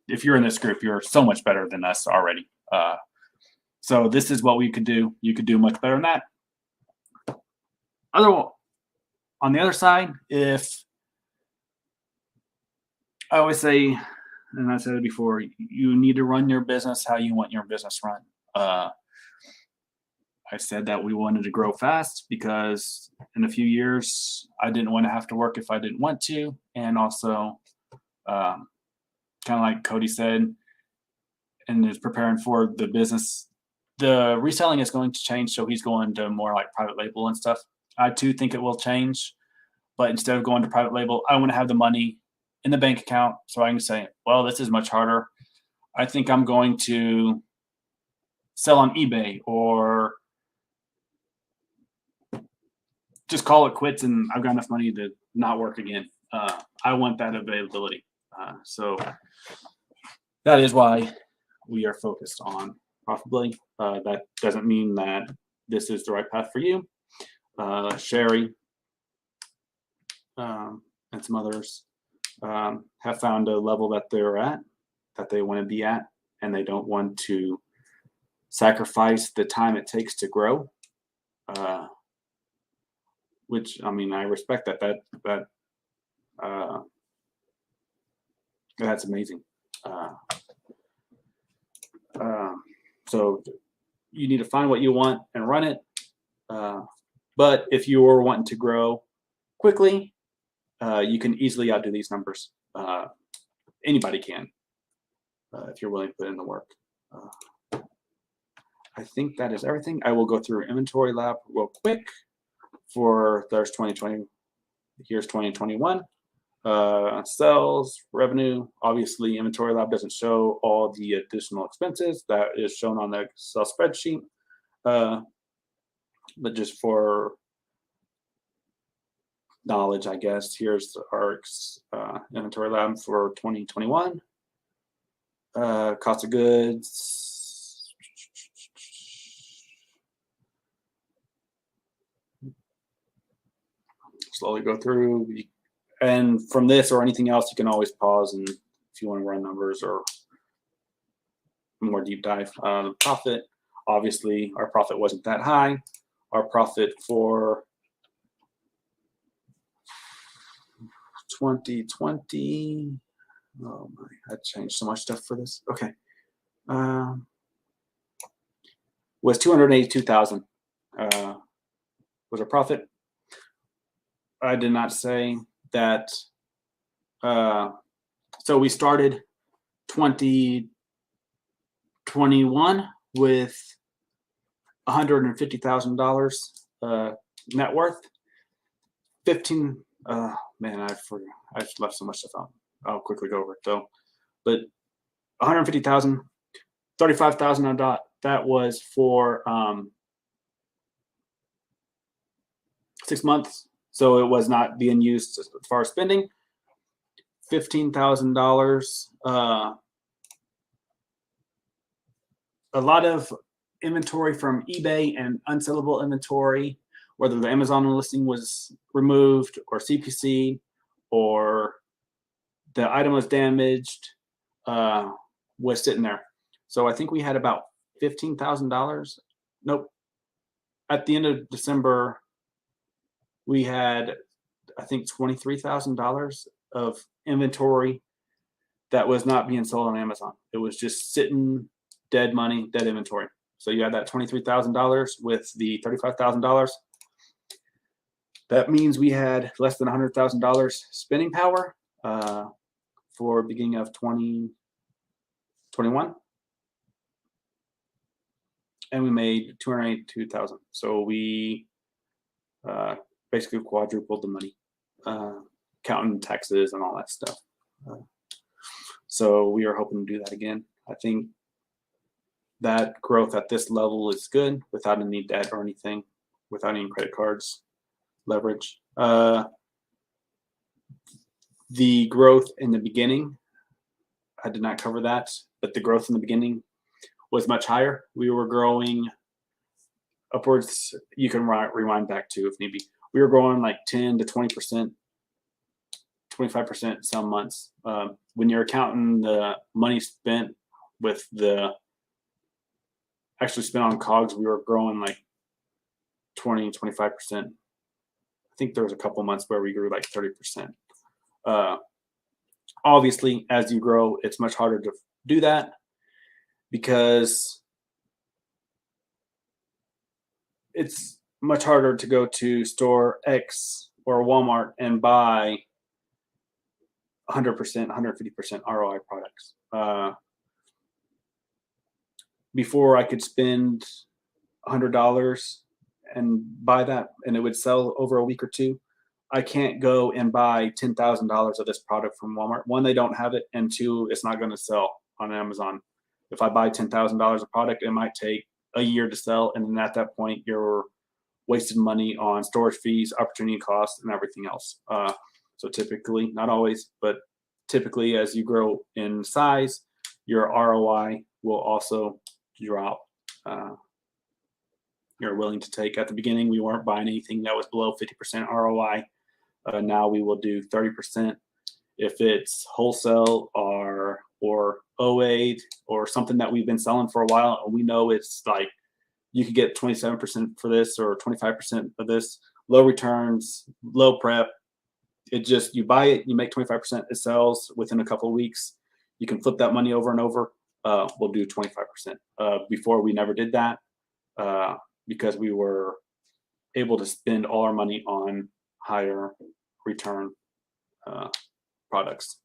if you're in this group, you're so much better than us already. So this is what we could do. You could do much better than that. On the other side, if I always say, and I said it before, you need to run your business how you want your business run. I said that we wanted to grow fast because in a few years, I didn't want to have to work if I didn't want to. And also, kind of like Cody said, and is preparing for the business, the reselling is going to change. So he's going to more like private label and stuff. I too think it will change. But instead of going to private label, I want to have the money in the bank account so I can say, well, this is much harder. I think I'm going to sell on eBay or just call it quits and I've got enough money to not work again. I want that availability. So that is why we are focused on profitability. That doesn't mean that this is the right path for you. Sherry and some others have found a level that they're at, that they want to be at, and they don't want to sacrifice the time it takes to grow. Which, I mean, I respect that. That's amazing. So you need to find what you want and run it. But if you are wanting to grow quickly, you can easily outdo these numbers. Anybody can, if you're willing to put in the work. I think that is everything. I will go through Inventory Lab real quick for here's 2021. Sales, revenue. Obviously, Inventory Lab doesn't show all the additional expenses that is shown on the Excel spreadsheet. But just for knowledge, I guess, here's our Inventory Lab for 2021. Cost of goods. Slowly go through. And from this or anything else, you can always pause and if you want to run numbers or more deep dive. Profit, obviously, our profit wasn't that high. Our profit for 2020, oh my, I changed so much stuff for this. Okay, was 282,000. Was a profit. I did not say that. So we started 2021 with $150,000 net worth. 15. Man, I left so much stuff out. I'll quickly go over it though. But 150,000, 35,000 of that was for 6 months. So it was not being used as far as spending. $15,000. A lot of inventory from eBay and unsellable inventory, whether the Amazon listing was removed or CPC or the item was damaged, was sitting there. So I think we had about $15,000. Nope. At the end of December, we had, I think, $23,000 of inventory that was not being sold on Amazon. It was just sitting, dead money, dead inventory. So you had that $23,000 with the $35,000. That means we had less than $100,000 spending power for beginning of 2021, and we made $282,000. So we basically quadrupled the money, counting taxes and all that stuff. So we are hoping to do that again. I think that growth at this level is good without any debt or anything, without any credit cards, leverage. The growth in the beginning, I did not cover that, but the growth in the beginning was much higher. We were growing upwards. You can rewind back to if need be. We were growing like 10 to 20%, 25% some months. When you're counting the money spent with the actually spent on COGS, we were growing like 20, 25%. I think there was a couple months where we grew like 30%. Obviously, as you grow, it's much harder to do that because it's much harder to go to store X or Walmart and buy 100%, 150% ROI products. Before I could spend $100 and buy that and it would sell over a week or two, I can't go and buy $10,000 of this product from Walmart. One, they don't have it, and two, it's not going to sell on Amazon. If I buy $10,000 of product, it might take a year to sell, and then at that point, you're wasting money on storage fees, opportunity costs, and everything else. So typically, not always, but typically, as you grow in size, your ROI will also drop. You're willing to take. At the beginning, we weren't buying anything that was below 50% ROI. Now we will do 30% if it's wholesale or OA or something that we've been selling for a while, and we know it's like you could get 27% for this or 25% for this. Low returns, low prep. It just, you buy it, you make 25%, it sells within a couple of weeks. You can flip that money over and over. We'll do 25%. Before we never did that because we were able to spend all our money on higher return products.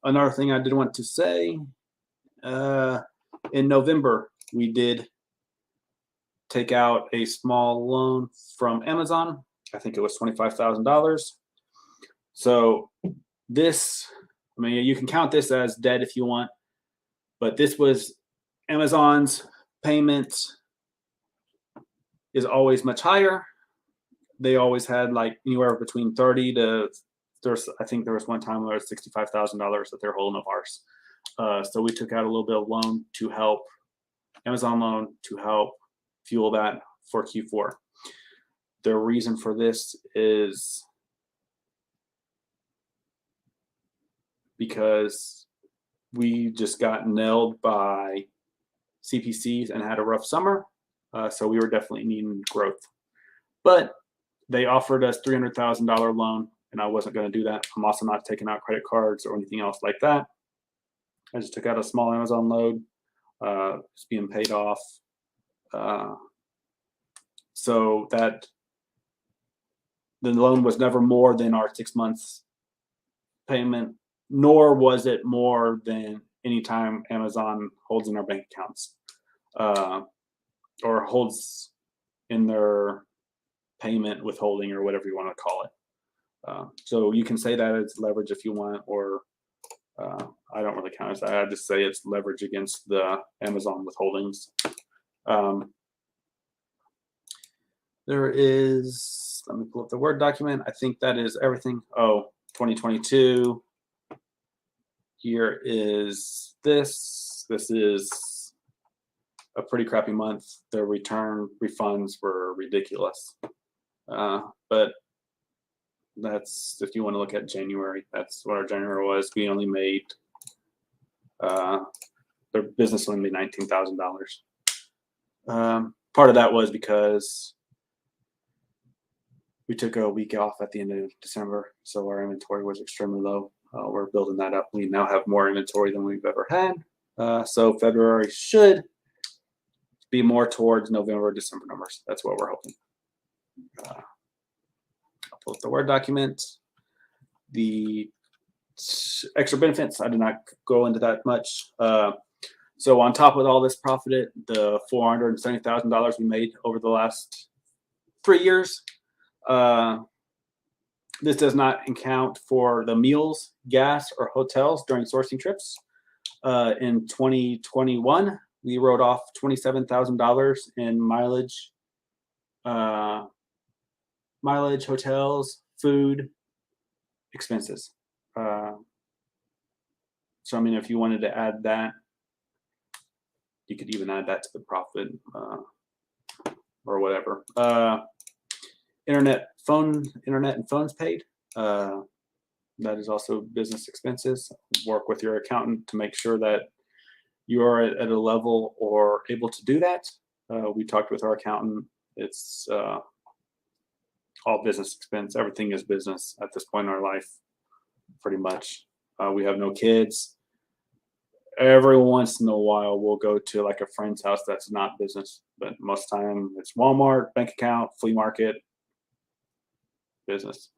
Another thing I did want to say, in November, we did take out a small loan from Amazon. I think it was $25,000. So this, I mean, you can count this as debt if you want, but this was Amazon's payment is always much higher. They always had like anywhere between 30 to, I think there was one time where it was $65,000 that they're holding of ours. So we took out a little bit of loan to help, Amazon loan to help fuel that for Q4. The reason for this is because we just got nailed by CPCs and had a rough summer. So we were definitely needing growth. But they offered us $300,000 loan, and I wasn't going to do that. I'm also not taking out credit cards or anything else like that. I just took out a small Amazon loan. It's being paid off. So that the loan was never more than our 6 months payment, nor was it more than any time Amazon holds in our bank accounts or holds in their payment withholding or whatever you want to call it. So you can say that it's leverage if you want, or I don't really count it as that. I just say it's leverage against the Amazon withholdings. There is, let me pull up the Word document. I think that is everything. Oh, 2022. Here is this. This is a pretty crappy month. The refunds were ridiculous. But that's, if you want to look at January, that's what our January was. We only made, their business only made $19,000. Part of that was because we took a week off at the end of December, so our inventory was extremely low. We're building that up. We now have more inventory than we've ever had. So February should be more towards November, December numbers. That's what we're hoping. I'll pull up the Word document. The extra benefits, I did not go into that much. So on top of all this profit, the $470,000 we made over the last 3 years, this does not account for the meals, gas, or hotels during sourcing trips. In 2021, we wrote off $27,000 in mileage, hotels, food, expenses. So I mean, if you wanted to add that, you could even add that to the profit, or whatever. Internet and phones paid. That is also business expenses. Work with your accountant to make sure that you are at a level or able to do that. We talked with our accountant. It's all business expense. Everything is business at this point in our life, pretty much. We have no kids. Every once in a while, we'll go to like a friend's house that's not business, but most time it's Walmart, bank account, flea market, business.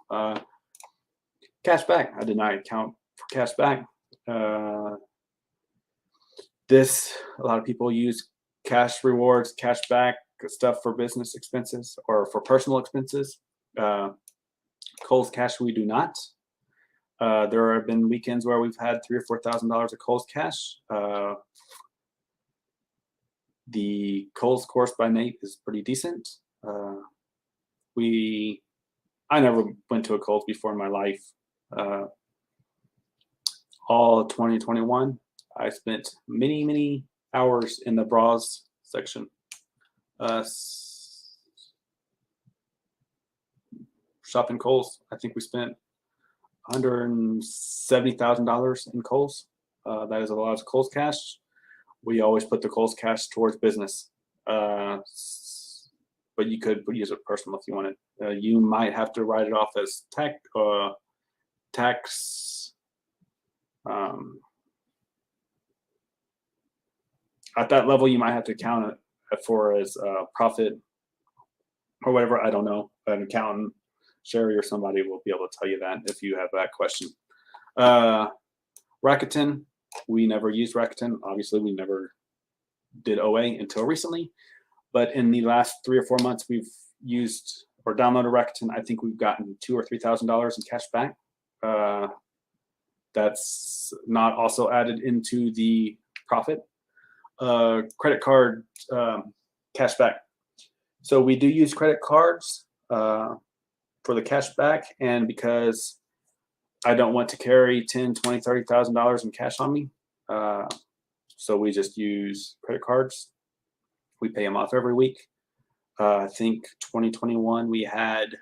Cash back. I did not account for cash back. A lot of people use cash rewards, cash back stuff for business expenses or for personal expenses. Kohl's Cash, we do not. There have been weekends where we've had $3,000 or $4,000 of Kohl's Cash. The Kohl's course by Nate is pretty decent. I never went to a Kohl's before in my life. All of 2021, I spent many hours in the bras section. Shopping Kohl's. I think we spent $170,000 in Kohl's. That is a lot of Kohl's Cash. We always put the Kohl's Cash towards business, but you could use it personal if you wanted. You might have to write it off as tax. At that level, you might have to count it for as profit or whatever. I don't know. An accountant, Sherry, or somebody will be able to tell you that if you have that question. Rakuten, we never used Rakuten. Obviously, we never did OA until recently. But in the last 3 or 4 months, we've used or downloaded Rakuten. I think we've gotten $2,000 or $3,000 in cash back. That's not also added into the profit. Credit card cash back. So we do use credit cards for the cash back, and because I don't want to carry $10,000, $20,000, $30,000 in cash on me, so we just use credit cards. We pay them off every week. I think 2021 we had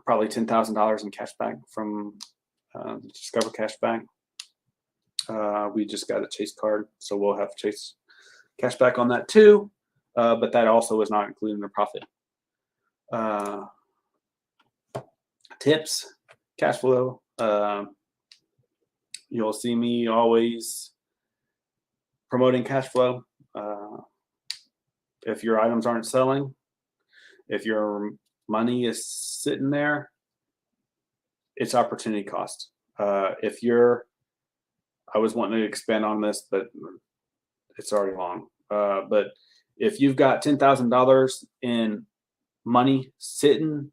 probably $10,000 in cash back from Discover Cashback. We just got a Chase card, so we'll have Chase cashback on that too. But that also is not included in the profit. Tips, cash flow. You'll see me always promoting cash flow. If your items aren't selling, if your money is sitting there, it's opportunity cost. I was wanting to expand on this, but it's already long. But if you've got $10,000 in money sitting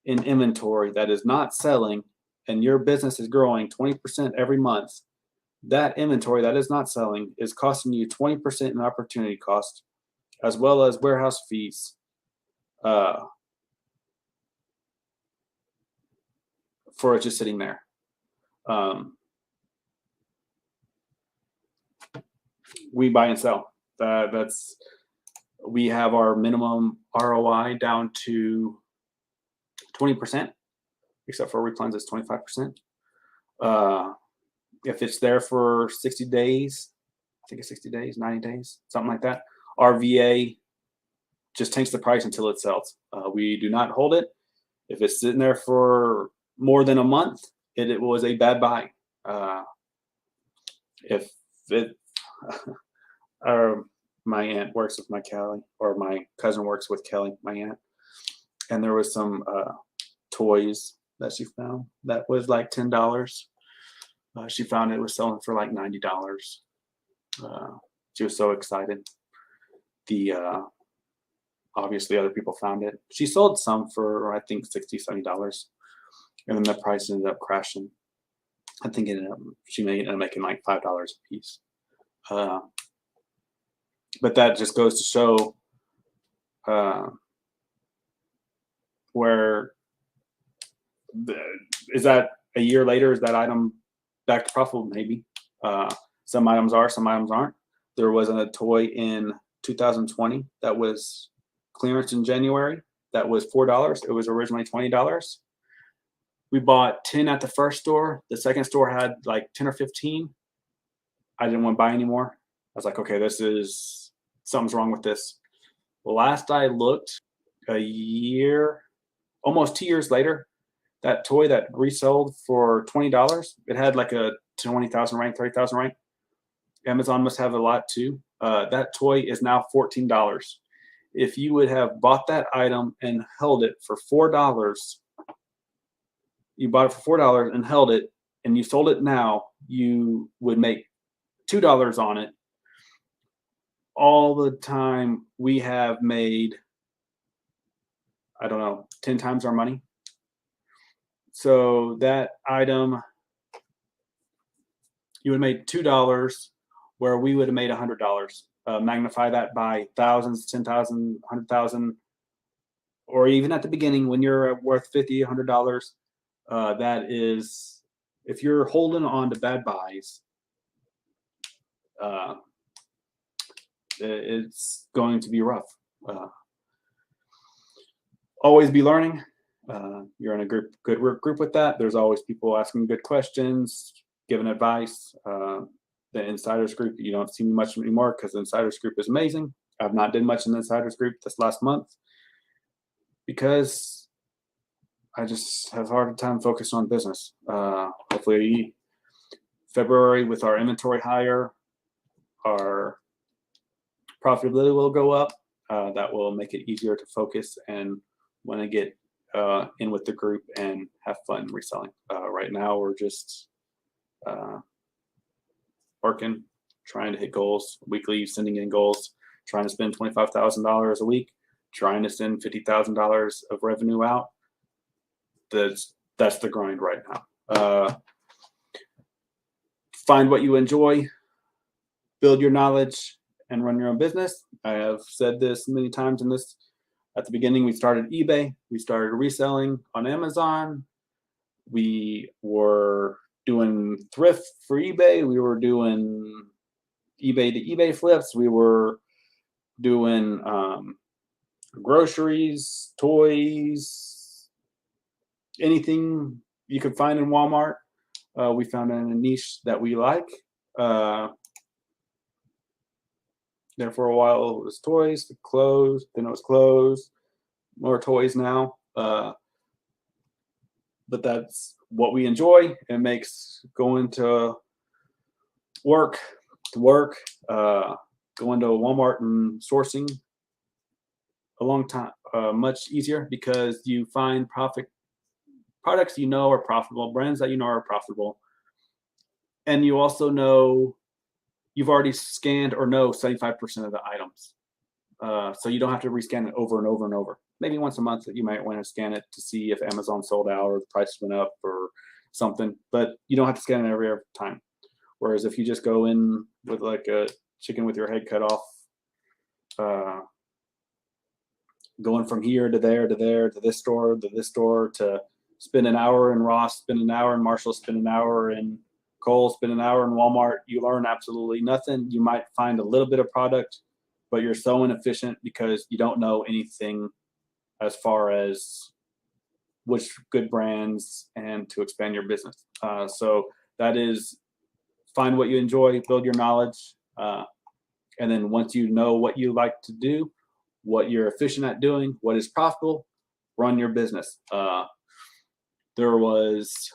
in inventory that is not selling, and your business is growing 20% every month, that inventory that is not selling is costing you 20% in opportunity cost, as well as warehouse fees. For it just sitting there. we buy and sell. We have our minimum ROI down to 20%, except for replens is 25%. If it's there for 60 days, I think it's 60 days, 90 days, something like that, our VA just takes the price until it sells. We do not hold it. If it's sitting there for more than a month, it was a bad buy. If it, my aunt works with my Kelly, or my cousin works with Kelly, my aunt, and there was some toys that she found that was like $10. She found it was selling for like $90. She was so excited. Obviously other people found it. She sold some for, I think, $60, $70, and then the price ended up crashing. I think she ended up making like $5 a piece. But that just goes to show where is that a year later, is that item back to profitable? Maybe. Some items are, some items aren't. There was a toy in 2020 that was clearance in January that was $4. It was originally $20. We bought 10 at the first store. The second store had like 10 or 15. I didn't want to buy anymore. I was like, okay, something's wrong with this. Well, last I looked, almost 2 years later, that toy that resold for $20, it had like a 20,000 rank, 30,000 rank. Amazon must have a lot too. That toy is now $14. If you would have bought that item and held it for $4, you bought it for $4 and held it, and you sold it now, you would make $2 on it. All the time we have made, I don't know, 10 times our money. So that item, you would have made $2 where we would have made $100. Magnify that by thousands, 10,000, 100,000, or even at the beginning when you're worth $50, $100. That is, if you're holding on to bad buys, it's going to be rough. Always be learning. You're in a good group with that. There's always people asking good questions, giving advice. The insiders group, you don't see me much anymore because the insiders group is amazing. I've not done much in the insiders group this last month because I just have a hard time focusing on business. Hopefully February with our inventory higher, our profitability will go up. That will make it easier to focus and want to get in with the group and have fun reselling. Right now we're just working, trying to hit goals, weekly sending in goals, trying to spend $25,000 a week, trying to send $50,000 of revenue out. That's the grind right now. Find what you enjoy, build your knowledge, and run your own business. I have said this many times in this. At the beginning, we started eBay. We started reselling on Amazon. We were doing thrift for eBay. We were doing eBay to eBay flips. We were doing groceries, toys, anything you could find in Walmart. We found in a niche that we like. There for a while it was toys, clothes, then it was clothes, more toys now. But that's what we enjoy. It makes going to work, going to Walmart and sourcing a long time much easier because you find products you know are profitable, brands that you know are profitable, and you also know you've already scanned or know 75% of the items. So you don't have to rescan it over and over and over. Maybe once a month that you might want to scan it to see if Amazon sold out or the price went up or something, but you don't have to scan it every time. Whereas if you just go in with like a chicken with your head cut off, going from here to there, to there, to this store, to spend an hour in Ross, spend an hour in Marshall, spend an hour in Kohl's, spend an hour in Walmart, you learn absolutely nothing. You might find a little bit of product, but you're so inefficient because you don't know anything as far as which good brands and to expand your business. So that is, find what you enjoy, build your knowledge, and then once you know what you like to do, what you're efficient at doing, what is profitable, run your business. There was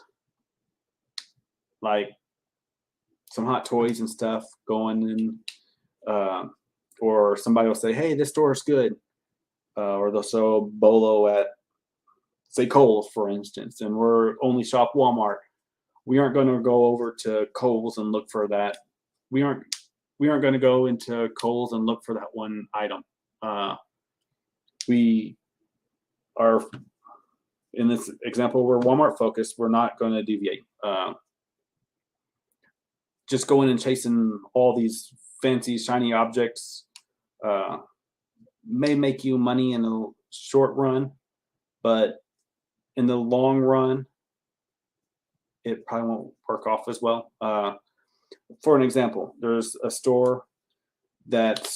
like some hot toys and stuff going in, or somebody will say, hey, this store is good. Or they'll show Bolo at, say, Kohl's, for instance, and we're only shop Walmart. We aren't going to go over to Kohl's and look for that. We aren't going to go into Kohl's and look for that one item. We are, in this example, we're Walmart focused. We're not going to deviate. Just going and chasing all these fancy, shiny objects may make you money in the short run, but in the long run, it probably won't work off as well. For an example, there's a store that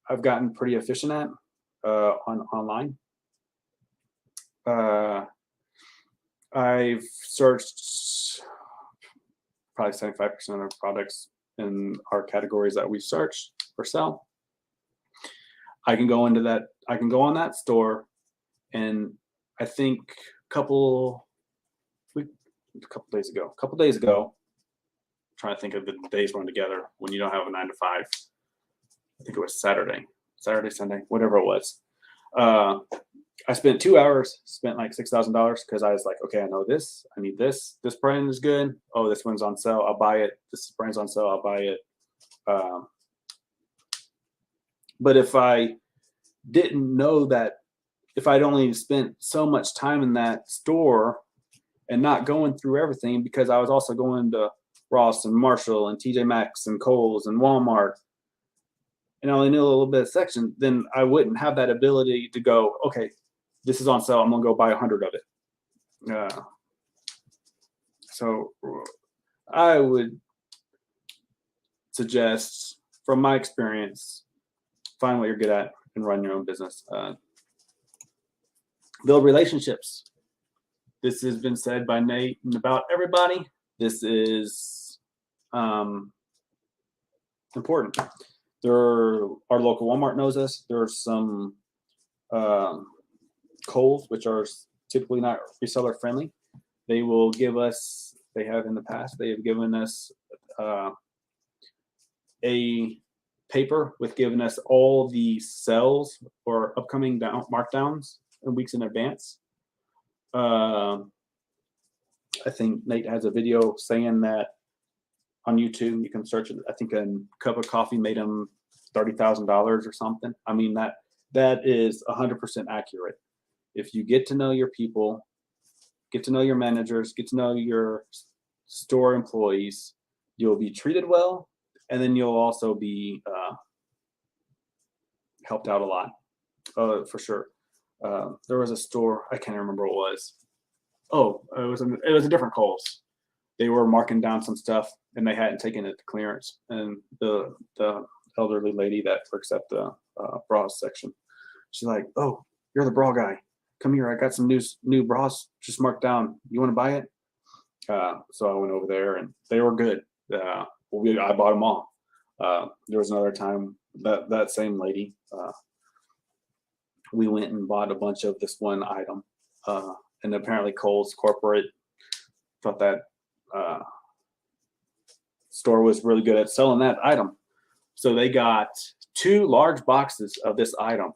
I've gotten pretty efficient at online. I've searched probably 75% of the products in our categories that we search or sell. I can go into that. I can go on that store, and I think a couple days ago, I'm trying to think of the days run together when you don't have a 9 to 5. I think it was Saturday, Sunday, whatever it was. I spent 2 hours, spent like $6,000 because I was like, okay, I know this, I need this. This brand is good. Oh, this one's on sale, I'll buy it. This brand's on sale, I'll buy it. But if I didn't know that, if I'd only spent so much time in that store and not going through everything, because I was also going to Ross and Marshall and TJ Maxx and Kohl's and Walmart, and I only knew a little bit of section, then I wouldn't have that ability to go, okay, this is on sale, I'm gonna go buy 100 of it. So I would suggest, from my experience, find what you're good at and run your own business. Build relationships. This has been said by Nate and about everybody. This is important. Our local Walmart knows us. There are some Kohl's, which are typically not reseller friendly. They will give us, they have in the past, they have given us a paper with giving us all the sales or upcoming markdowns in weeks in advance. I think Nate has a video saying that on YouTube. You can search it. I think a cup of coffee made him $30,000 or something. I mean, that is 100% accurate. If you get to know your people, get to know your managers, get to know your store employees, you'll be treated well, and then you'll also be helped out a lot, for sure. There was a store, I can't remember what it was. Oh, it was a different Kohl's. They were marking down some stuff and they hadn't taken it to clearance. And the elderly lady that works at the bras section, she's like, "Oh, you're the bra guy. Come here. I got some new bras just marked down. You want to buy it?" So I went over there and they were good. I bought them all. There was another time that same lady, we went and bought a bunch of this one item. And apparently Kohl's corporate thought that store was really good at selling that item. So they got 2 large boxes of this item.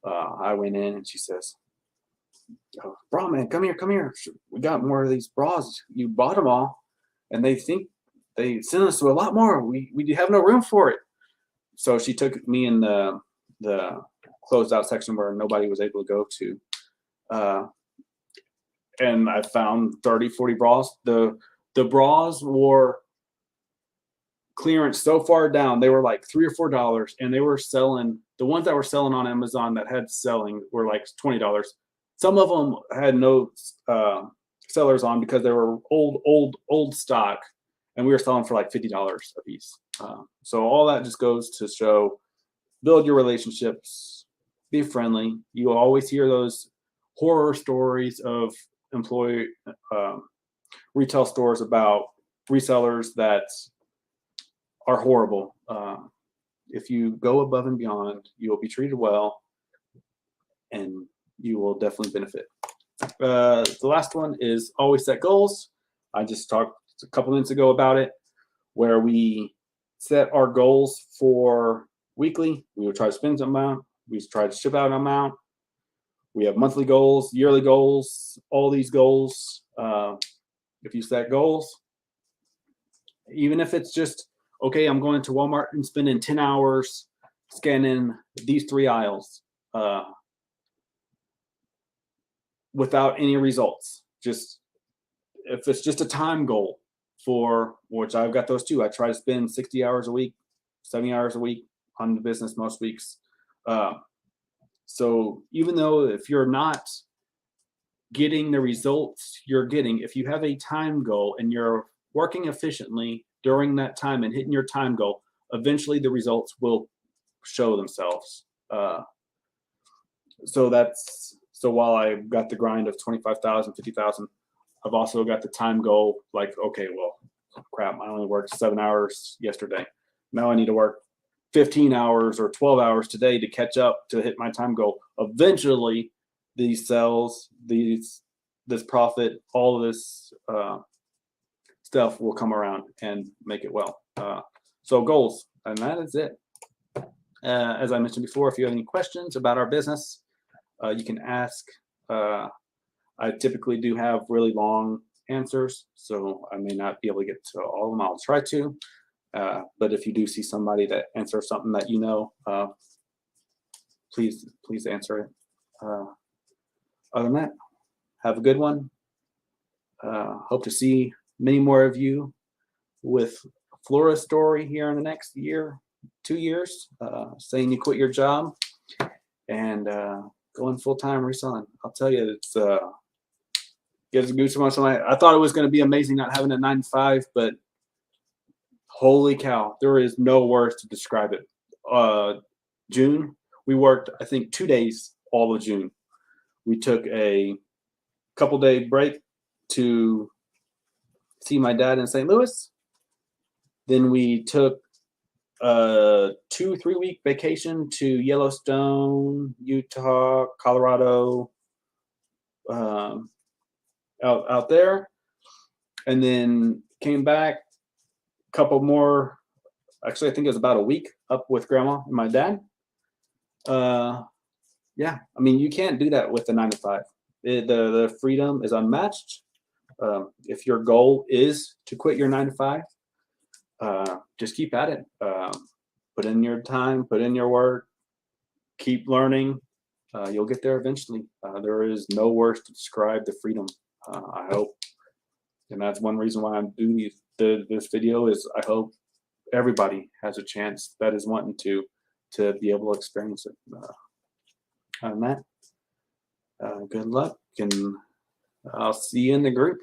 I went in and she says, "Oh, bra man, come here. We got more of these bras. You bought them all. And they think they sent us to a lot more. We have no room for it." So she took me in the closed out section where nobody was able to go to. And I found 30, 40 bras. The bras were clearance so far down. They were like $3 or $4, and they were selling, the ones that were selling on Amazon that had selling were like $20. Some of them had no sellers on because they were old stock, and we were selling for like $50 a piece. So all that just goes to show, build your relationships, be friendly. You will always hear those horror stories of retail stores about resellers that are horrible. If you go above and beyond, you will be treated well, and you will definitely benefit. The last one is always set goals. I just talked a couple minutes ago about it, where we set our goals for weekly. We would try to spend some amount. We try to ship out an amount. We have monthly goals, yearly goals, all these goals. If you set goals, even if it's just, okay, I'm going to Walmart and spending 10 hours scanning these 3 aisles without any results. Just if it's just a time goal, for which I've got those too. I try to spend 60 hours a week, 70 hours a week on the business most weeks. So even though if you're not getting the results you're getting, if you have a time goal and you're working efficiently during that time and hitting your time goal, eventually the results will show themselves. So while I've got the grind of 25,000, 50,000, I've also got the time goal. Like, okay, well, crap, I only worked 7 hours yesterday. Now I need to work 15 hours or 12 hours today to catch up to hit my time goal. Eventually, these sales, this profit, all of this stuff will come around and make it well. So goals, and that is it. As I mentioned before, if you have any questions about our business, you can ask. I typically do have really long answers, so I may not be able to get to all of them. I'll try to. But if you do see somebody that answers something that you know, please answer it. Other than that, have a good one. Hope to see many more of you with Flora's story here in the next year, 2 years, saying you quit your job and going full-time reselling. I'll tell you, it's gives goosebumps. I thought it was going to be amazing not having a 9 to 5, but holy cow, there is no words to describe it. June, we worked, I think, 2 days all of June. We took a couple-day break to see my dad in St. Louis. Then we took a 2-3 week vacation to Yellowstone, Utah, Colorado, out there, and then came back. Couple more, actually I think it was about a week up with grandma and my dad. Yeah, I mean, you can't do that with the 9 to 5. The freedom is unmatched. If your goal is to quit your 9 to 5, just keep at it. Put in your time, put in your work, keep learning. You'll get there eventually. There is no words to describe the freedom. I hope, and that's one reason why I'm doing this video, is I hope everybody has a chance that is wanting to be able to experience it. Other than that, good luck, and I'll see you in the group.